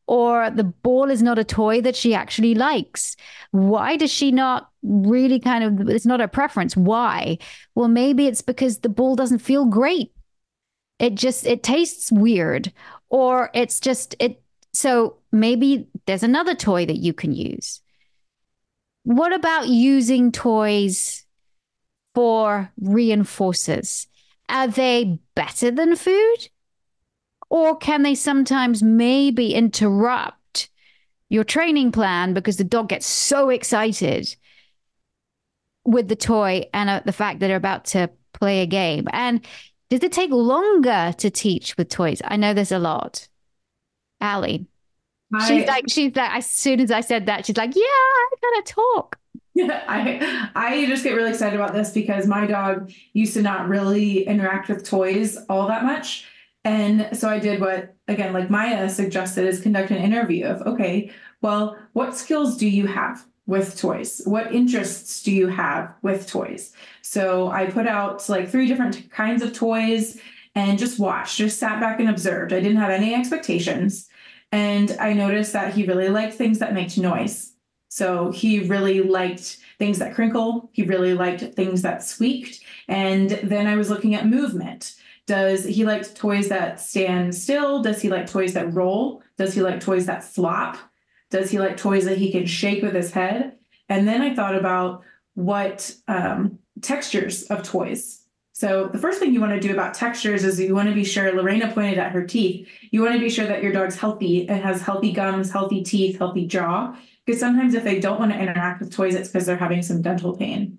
or the ball is not a toy that she actually likes. Why does she not really it's not her preference? Why? Well, maybe it's because the ball doesn't feel great. It tastes weird, or it's just it. So maybe there's another toy that you can use. What about using toys for reinforcers? Are they better than food? Or can they sometimes maybe interrupt your training plan because the dog gets so excited with the toy and the fact that they're about to play a game? And does it take longer to teach with toys? I know there's a lot. Allie. She's like, as soon as I said that, she's like, yeah, I gotta talk. Yeah, I just get really excited about this because my dog used to not really interact with toys all that much. And so I did what, again, like Maya suggested, is conduct an interview of, okay, well, what skills do you have with toys? What interests do you have with toys? So I put out like 3 different kinds of toys and just watched, just sat back and observed. I didn't have any expectations. And I noticed that he really liked things that make noise. So he really liked things that crinkle. He really liked things that squeaked. And then I was looking at movement. Does he like toys that stand still? Does he like toys that roll? Does he like toys that flop? Does he like toys that he can shake with his head? And then I thought about what textures of toys. So the first thing you want to do about textures is you want to be sure, Lorena pointed at her teeth, you want to be sure that your dog's healthy and has healthy gums, healthy teeth, healthy jaw. Because sometimes if they don't want to interact with toys, it's because they're having some dental pain.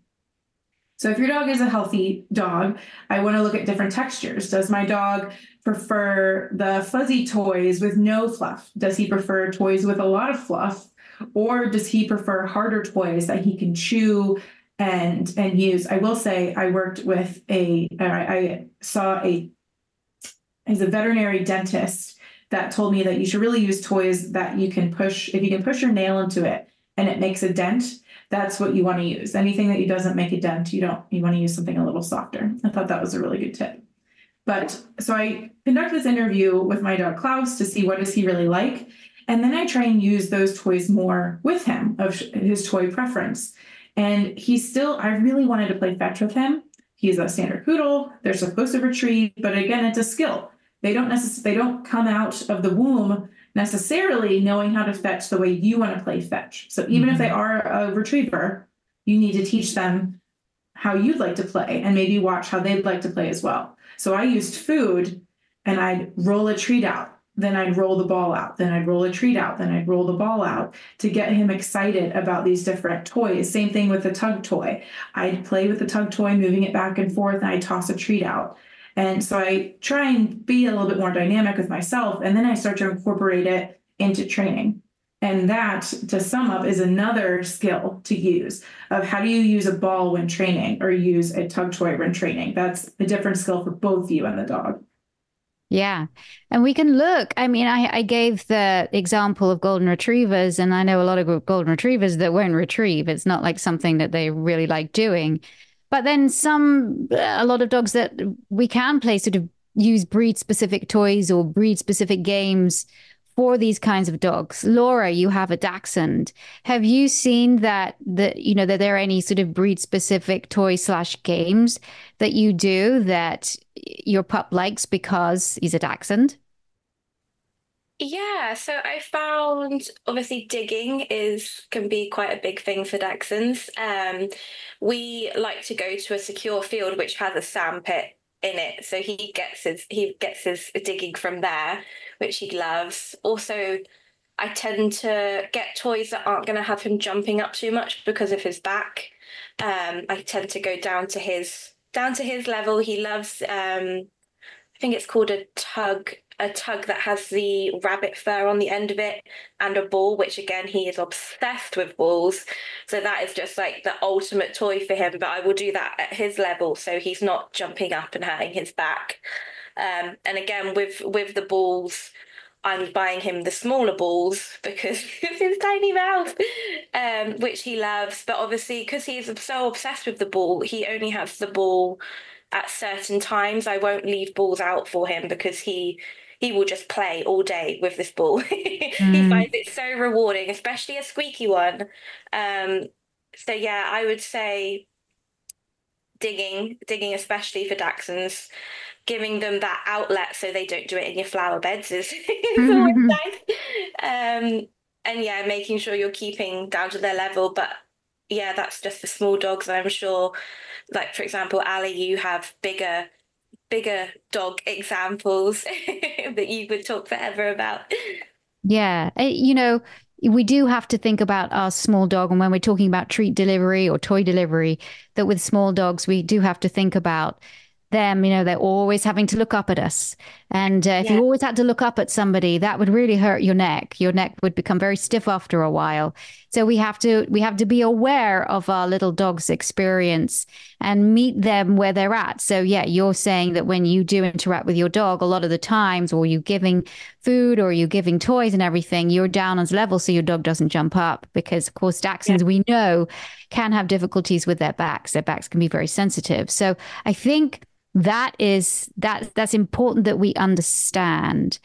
So if your dog is a healthy dog, I want to look at different textures. Does my dog prefer the fuzzy toys with no fluff? Does he prefer toys with a lot of fluff? Or does he prefer harder toys that he can chew and use? I will say I worked with I saw he's a veterinary dentist that told me that you should really use toys that you can push. If you can push your nail into it and it makes a dent, that's what you want to use. Anything that doesn't make a dent, you want to use something a little softer. I thought that was a really good tip. But so I conduct this interview with my dog Klaus to see what does he really like. And then I try and use those toys more with him of his toy preference. And I really wanted to play fetch with him. He's a standard poodle. They're supposed to retrieve, but again, it's a skill. They don't come out of the womb necessarily knowing how to fetch the way you want to play fetch. So even if they are a retriever, you need to teach them how you'd like to play and maybe watch how they'd like to play as well. So I used food, and I'd roll a treat out. Then I'd roll the ball out. Then I'd roll a treat out. Then I'd roll the ball out to get him excited about these different toys. Same thing with the tug toy. I'd play with the tug toy, moving it back and forth, and I'd toss a treat out. And so I try and be a little bit more dynamic with myself. And then I start to incorporate it into training. And that, to sum up, is another skill to use of how do you use a ball when training or use a tug toy when training. That's a different skill for both you and the dog. Yeah. And we can look. I mean, I gave the example of golden retrievers, and I know a lot of golden retrievers that won't retrieve. It's not like something that they really like doing. But then a lot of dogs that we can play sort of use breed specific toys or breed specific games for these kinds of dogs. Laura, you have a Dachshund. Have you seen that there are any sort of breed specific toys / games that you do that your pup likes because he's a Dachshund? Yeah, so I found obviously digging is can be quite a big thing for Dachshunds. We like to go to a secure field which has a sand pit in it, so he gets his digging from there, which he loves. Also, I tend to get toys that aren't going to have him jumping up too much because of his back. I tend to go down to his level. He loves I think it's called a tug that has the rabbit fur on the end of it and a ball, which again, he is obsessed with balls. So that is just like the ultimate toy for him. But I will do that at his level so he's not jumping up and hurting his back. And again, with the balls, I'm buying him the smaller balls because of his tiny mouth, which he loves. But obviously, because he's so obsessed with the ball, he only has the ball at certain times. I won't leave balls out for him because he will just play all day with this ball. He Mm. finds it so rewarding, especially a squeaky one. So yeah, I would say digging especially for Dachshunds, giving them that outlet so they don't do it in your flower beds is always nice. And yeah, making sure you're keeping down to their level. But yeah, that's just for small dogs. I'm sure, like for example, Ali, you have bigger dog examples that you could talk forever about. Yeah. We do have to think about our small dog. And when we're talking about treat delivery or toy delivery, that with small dogs, we do have to think about them. They're always having to look up at us. And if you Yeah. always had to look up at somebody, that would really hurt your neck. Your neck would become very stiff after a while. So we have to be aware of our little dog's experience and meet them where they're at. So yeah, you're saying that when you do interact with your dog, a lot of the times, or you giving food or you giving toys and everything, you're down on level so your dog doesn't jump up because of course Yeah. Dachshunds we know can have difficulties with their backs. Their backs can be very sensitive. So I think that's important that we understand.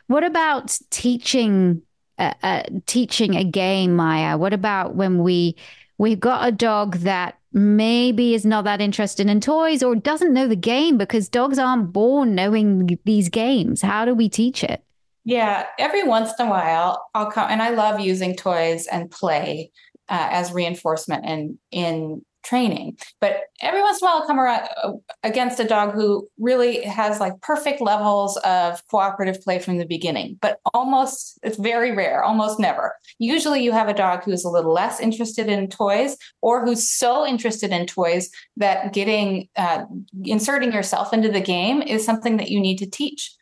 What about teaching a game, Maya? What about when we've got a dog that maybe is not that interested in toys or doesn't know the game because dogs aren't born knowing these games? How do we teach it? Yeah, every once in a while I'll come, and I love using toys and play as reinforcement in training. But every once in a while I'll come around against a dog who really has like perfect levels of cooperative play from the beginning, but it's very rare, almost never. Usually you have a dog who's a little less interested in toys or who's so interested in toys that inserting yourself into the game is something that you need to teach.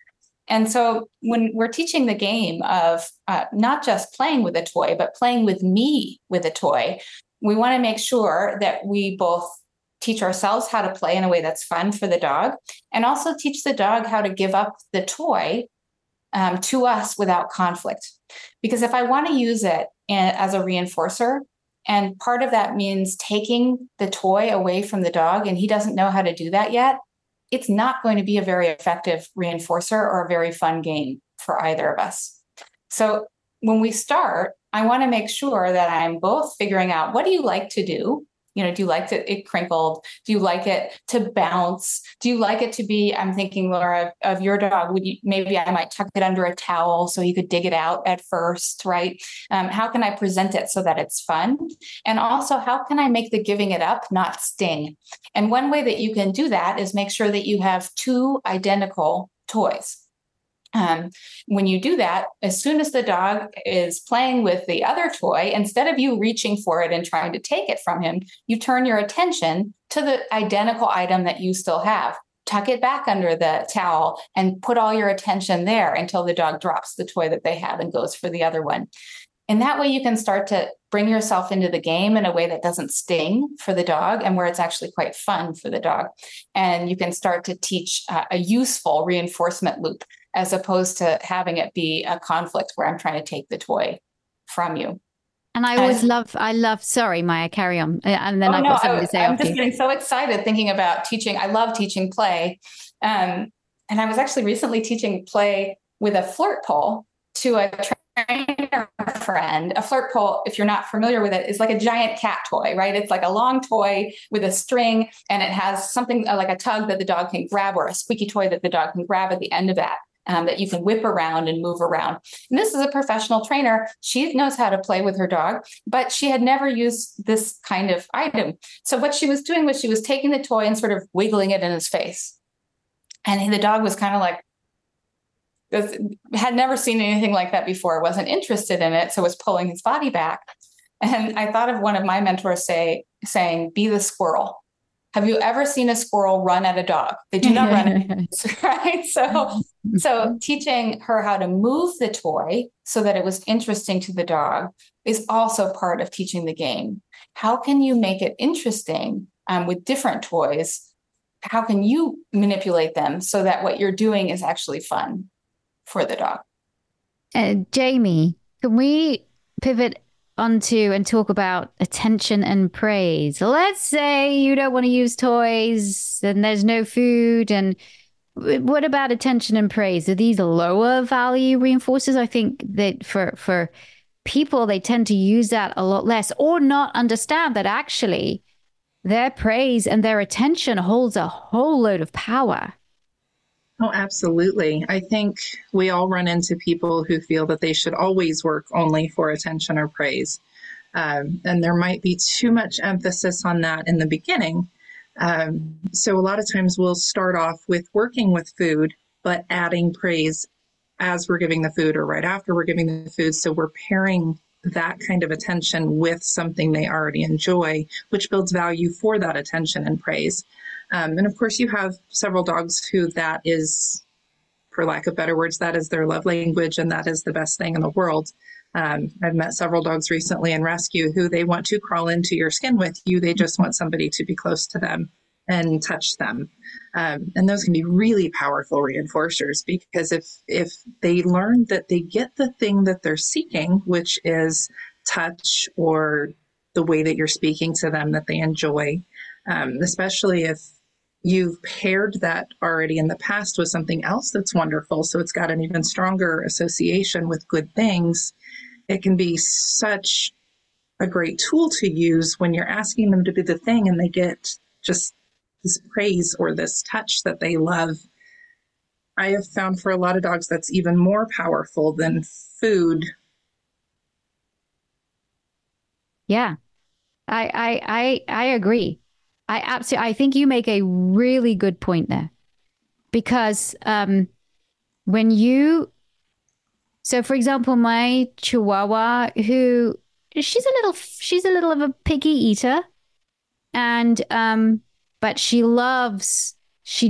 And so when we're teaching the game of not just playing with a toy, but playing with me with a toy, we want to make sure that we both teach ourselves how to play in a way that's fun for the dog and also teach the dog how to give up the toy to us without conflict. Because if I want to use it as a reinforcer, and part of that means taking the toy away from the dog, and he doesn't know how to do that yet, it's not going to be a very effective reinforcer or a very fun game for either of us. So when we start, I want to make sure that I'm both figuring out what do you like to do Do you like it crinkled? Do you like it to bounce? Do you like it to be, I'm thinking, Laura, of your dog, maybe I might tuck it under a towel so you could dig it out at first, right? How can I present it so that it's fun? And also, how can I make the giving it up not sting? And one way that you can do that is make sure that you have two identical toys. When you do that, as soon as the dog is playing with the other toy, instead of you reaching for it and trying to take it from him, you turn your attention to the identical item that you still have. Tuck it back under the towel and put all your attention there until the dog drops the toy that they have and goes for the other one. And that way you can start to bring yourself into the game in a way that doesn't sting for the dog and where it's actually quite fun for the dog. And you can start to teach a useful reinforcement loop as opposed to having it be a conflict where I'm trying to take the toy from you. And I love, sorry, Maya, carry on. And then I've no, got something to say I'm after just you. getting so excited thinking about teaching. I love teaching play. And I was actually recently teaching play with a flirt pole to a trainer friend. A flirt pole, if you're not familiar with it, is like a giant cat toy, right? It's like a long toy with a string, and it has something like a tug that the dog can grab, or a squeaky toy that the dog can grab at the end of that. That you can whip around and move around. And this is a professional trainer. She knows how to play with her dog, but she had never used this kind of item. So what she was doing was she was taking the toy and sort of wiggling it in his face. And the dog was kind of like, had never seen anything like that before, wasn't interested in it, so was pulling his body back. And I thought of one of my mentors saying, be the squirrel. Have you ever seen a squirrel run at a dog? They do not run, right? So teaching her how to move the toy so that it was interesting to the dog is also part of teaching the game. How can you make it interesting with different toys? How can you manipulate them so that what you're doing is actually fun for the dog? Jamie, can we pivot onto and talk about attention and praise? Let's say you don't want to use toys and there's no food. And what about attention and praise? Are these lower value reinforcers? I think that for people, they tend to use that a lot less or not understand that actually their praise and their attention holds a whole load of power. Oh, absolutely. I think we all run into people who feel that they should always work only for attention or praise. And there might be too much emphasis on that in the beginning. So a lot of times we'll start off with working with food, but adding praise as we're giving the food or right after we're giving the food. So we're pairing that kind of attention with something they already enjoy, which builds value for that attention and praise. And of course, you have several dogs who that is, for lack of better words, that is their love language, and that is the best thing in the world. I've met several dogs recently in rescue who they want to crawl into your skin with you. They just want somebody to be close to them and touch them. And those can be really powerful reinforcers, because if they learn that they get the thing that they're seeking, which is touch or the way that you're speaking to them that they enjoy, especially if you've paired that already in the past with something else that's wonderful, so it's got an even stronger association with good things, it can be such a great tool to use when you're asking them to do the thing and they get just this praise or this touch that they love. I have found for a lot of dogs that's even more powerful than food. Yeah, I agree. I think you make a really good point there, because so for example, my Chihuahua, who she's a little of a picky eater, and but she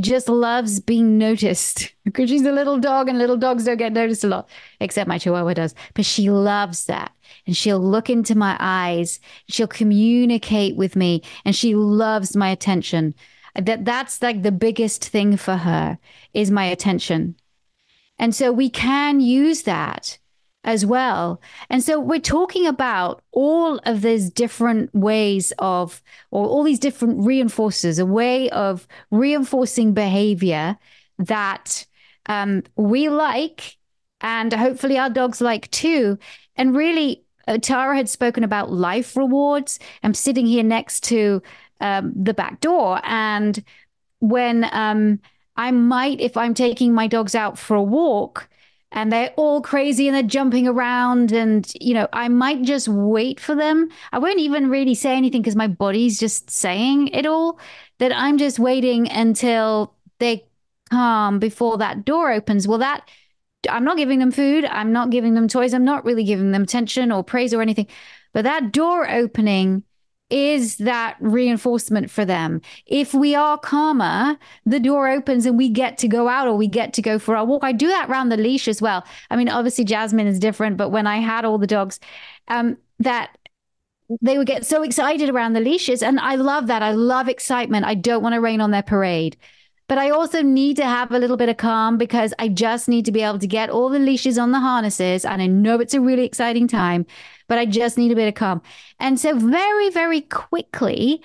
just loves being noticed because she's a little dog and little dogs don't get noticed a lot, except my Chihuahua does. But she loves that. And she'll look into my eyes. She'll communicate with me, and she loves my attention. That's like the biggest thing for her is my attention. And so we can use that as well. And so we're talking about all of these different ways of, or all these different reinforcers, a way of reinforcing behavior that we like, and hopefully our dogs like too. And really, Tara had spoken about life rewards. I'm sitting here next to the back door, and when I might, if I'm taking my dogs out for a walk and they're all crazy and they're jumping around, and I might just wait for them. I won't even really say anything because my body's just saying it all, that I'm just waiting until they calm before that door opens. Well, that I'm not giving them food, I'm not giving them toys, I'm not really giving them attention or praise or anything, but that door opening is that reinforcement for them. If we are calmer, the door opens and we get to go out or we get to go for our walk. I do that around the leash as well. I mean, obviously Jasmine is different, but when I had all the dogs, that they would get so excited around the leashes. And I love that. I love excitement. I don't want to rain on their parade. But I also need to have a little bit of calm because I just need to be able to get all the leashes on the harnesses. And I know it's a really exciting time, but I just need a bit of calm. And so very, very quickly,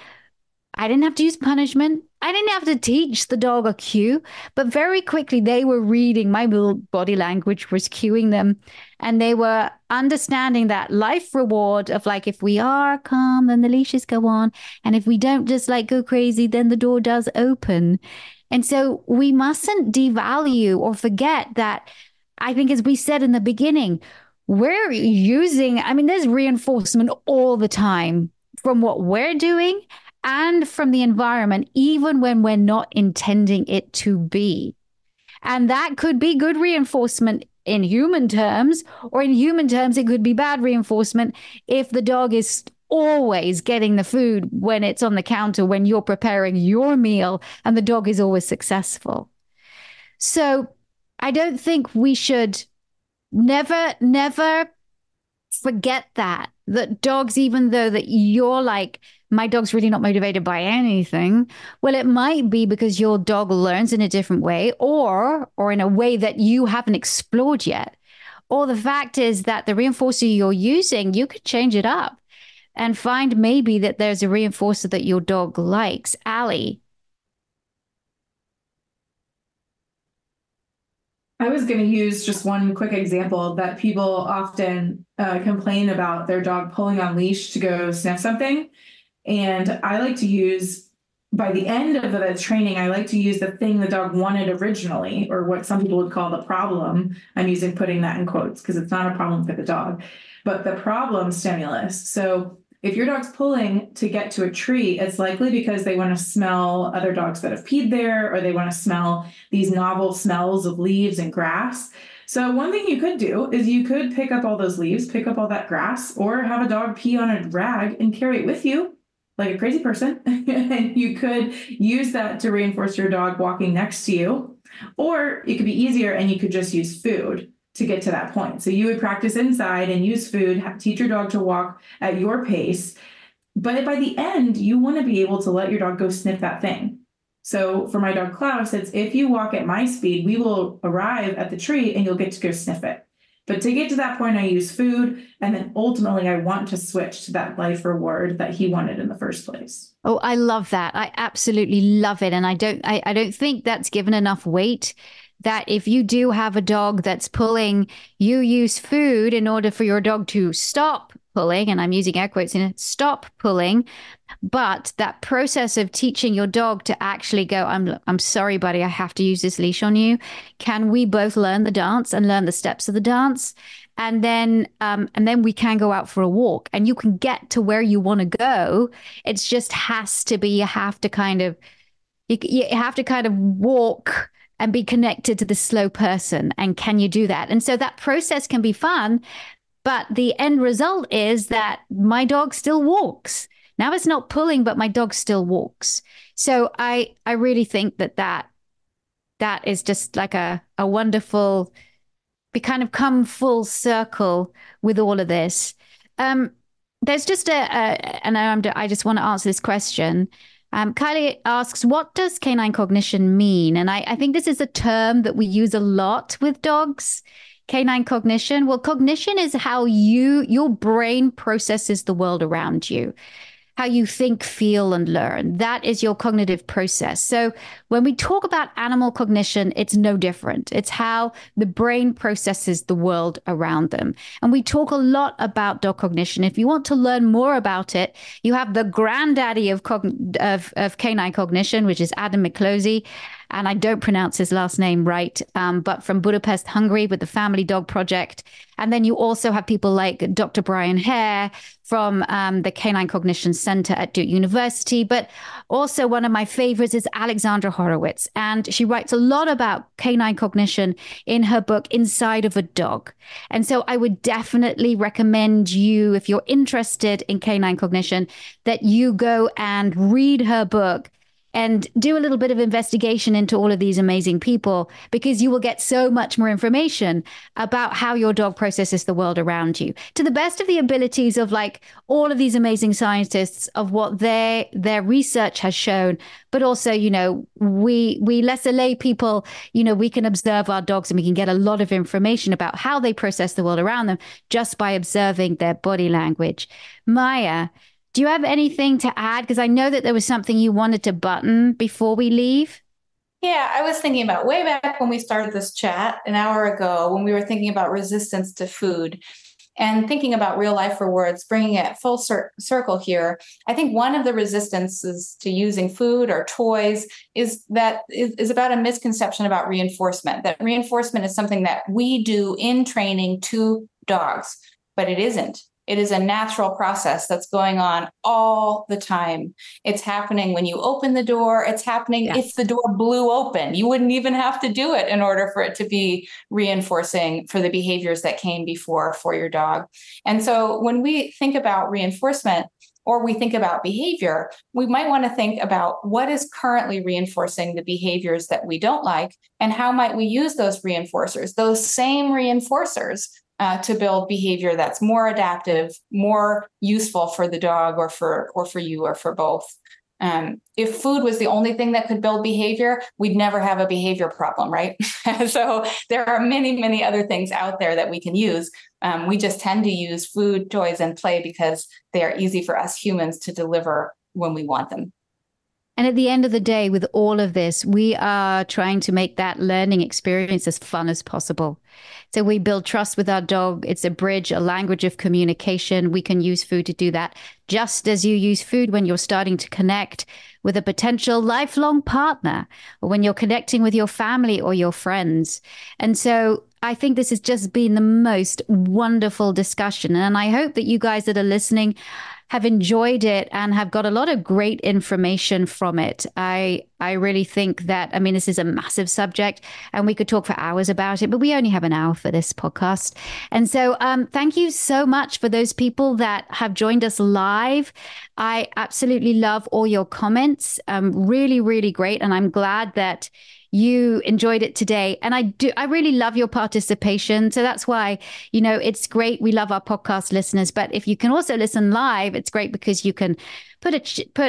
I didn't have to use punishment. I didn't have to teach the dog a cue, but very quickly they were reading. My little body language was cueing them, and they were understanding that life reward of like, if we are calm, then the leashes go on. And if we don't just like go crazy, then the door does open. And so we mustn't devalue or forget that. I think, as we said in the beginning, we're using, I mean, there's reinforcement all the time from what we're doing and from the environment, even when we're not intending it to be. And that could be good reinforcement in human terms, or in human terms, it could be bad reinforcement if the dog is always getting the food when it's on the counter, when you're preparing your meal, and the dog is always successful. So I don't think we should never forget that dogs, even though that you're like, my dog's really not motivated by anything. Well, it might be because your dog learns in a different way, or in a way that you haven't explored yet. Or the fact is that the reinforcer you're using, you could change it up and find maybe that there's a reinforcer that your dog likes. Allie. I was going to use just one quick example that people often complain about their dog pulling on leash to go sniff something. And I like to use, by the end of the training, I like to use the thing the dog wanted originally, or what some people would call the problem. I'm putting that in quotes because it's not a problem for the dog, but the problem stimulus. So if your dog's pulling to get to a tree, it's likely because they want to smell other dogs that have peed there, or they want to smell these novel smells of leaves and grass. So one thing you could do is you could pick up all those leaves, pick up all that grass, or have a dog pee on a rag and carry it with you like a crazy person. And you could use that to reinforce your dog walking next to you. Or it could be easier and you could just use food to get to that point. So you would practice inside and use food, teach your dog to walk at your pace. But by the end, you want to be able to let your dog go sniff that thing. So for my dog Klaus, it's, if you walk at my speed, we will arrive at the tree and you'll get to go sniff it. But to get to that point, I use food. And then ultimately, I want to switch to that life reward that he wanted in the first place. Oh, I love that. I absolutely love it. And I don't think that's given enough weight, that if you do have a dog that's pulling, you use food in order for your dog to stop pulling. And I'm using air quotes in it, stop pulling. But that process of teaching your dog to actually go, I'm sorry, buddy, I have to use this leash on you. Can we both learn the dance and learn the steps of the dance? And then we can go out for a walk, and you can get to where you want to go. It just has to be, you have to kind of walk and be connected to the slow person. And can you do that? And so that process can be fun, but the end result is that my dog still walks. Now it's not pulling, but my dog still walks. So I really think that is just like a wonderful, we kind of come full circle with all of this. There's just and I just want to answer this question. Kylie asks, what does canine cognition mean? And I think this is a term that we use a lot with dogs. Canine cognition. Well, cognition is how your brain processes the world around you. how you think, feel, and learn. That is your cognitive process. So when we talk about animal cognition, it's no different. It's how the brain processes the world around them. And we talk a lot about dog cognition. If you want to learn more about it, you have the granddaddy of canine cognition, which is Adam McClosey. And I don't pronounce his last name right, but from Budapest, Hungary, with the Family Dog Project. And then you also have people like Dr. Brian Hare from the Canine Cognition Center at Duke University. But also one of my favorites is Alexandra Horowitz. And she writes a lot about canine cognition in her book, Inside of a Dog. And so I would definitely recommend you, if you're interested in canine cognition, that you go and read her book and do a little bit of investigation into all of these amazing people, because you will get so much more information about how your dog processes the world around you, to the best of the abilities of like all of these amazing scientists, of what their research has shown. But also, you know, we lesser lay people, you know, we can observe our dogs and we can get a lot of information about how they process the world around them just by observing their body language. Maya, do you have anything to add? Because I know that there was something you wanted to button before we leave. Yeah, I was thinking about way back when we started this chat an hour ago, when we were thinking about resistance to food and thinking about real life rewards, bringing it full circle here. I think one of the resistances to using food or toys is about a misconception about reinforcement, that reinforcement is something that we do in training to dogs, but it isn't. It is a natural process that's going on all the time. It's happening when you open the door. It's happening if the door blew open. You wouldn't even have to do it in order for it to be reinforcing for the behaviors that came before for your dog. And so when we think about reinforcement, or we think about behavior, we might want to think about what is currently reinforcing the behaviors that we don't like, and how might we use those reinforcers, those same reinforcers, to build behavior that's more adaptive, more useful for the dog, or for you, or for both. If food was the only thing that could build behavior, we'd never have a behavior problem, right? So there are many, many other things out there that we can use. We just tend to use food, toys, and play because they are easy for us humans to deliver when we want them. And at the end of the day, with all of this, we are trying to make that learning experience as fun as possible. So we build trust with our dog. It's a bridge, a language of communication. We can use food to do that, just as you use food when you're starting to connect with a potential lifelong partner, or when you're connecting with your family or your friends. And so I think this has just been the most wonderful discussion. And I hope that you guys that are listening have enjoyed it and have got a lot of great information from it. I really think that, I mean, this is a massive subject and we could talk for hours about it, but we only have an hour for this podcast. And so thank you so much for those people that have joined us live. I absolutely love all your comments. Really, really great. And I'm glad that you enjoyed it today. And I really love your participation. So that's why, you know, it's great. We love our podcast listeners, but if you can also listen live, it's great because you can put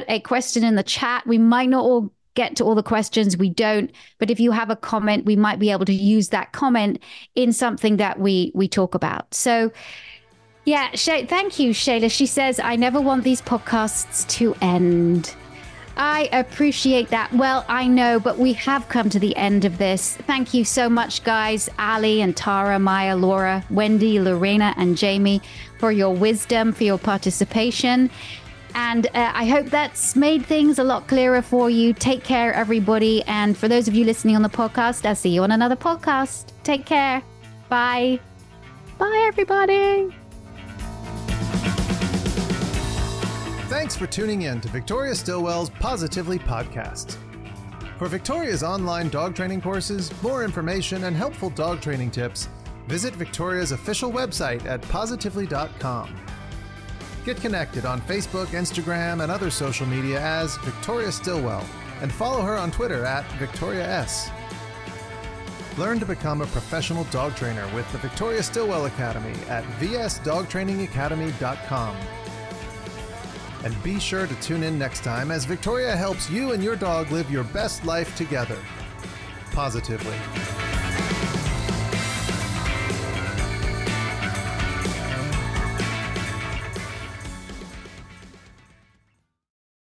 a question in the chat. We might not all get to all the questions. We don't, but if you have a comment, we might be able to use that comment in something that we talk about. So yeah, thank you, Shayla. She says, I never want these podcasts to end. I appreciate that. Well, I know, but we have come to the end of this. Thank you so much, guys. Ali and Tara, Maya, Laura, Wendy, Lorena, and Jamie, for your wisdom, for your participation. And I hope that's made things a lot clearer for you. Take care, everybody. And for those of you listening on the podcast, I'll see you on another podcast. Take care. Bye. Bye, everybody. Thanks for tuning in to Victoria Stilwell's Positively podcast. For Victoria's online dog training courses, more information, and helpful dog training tips, visit Victoria's official website at positively.com. Get connected on Facebook, Instagram, and other social media as Victoria Stilwell, and follow her on Twitter at Victoria S. Learn to become a professional dog trainer with the Victoria Stilwell Academy at vsdogtrainingacademy.com. And be sure to tune in next time as Victoria helps you and your dog live your best life together, positively.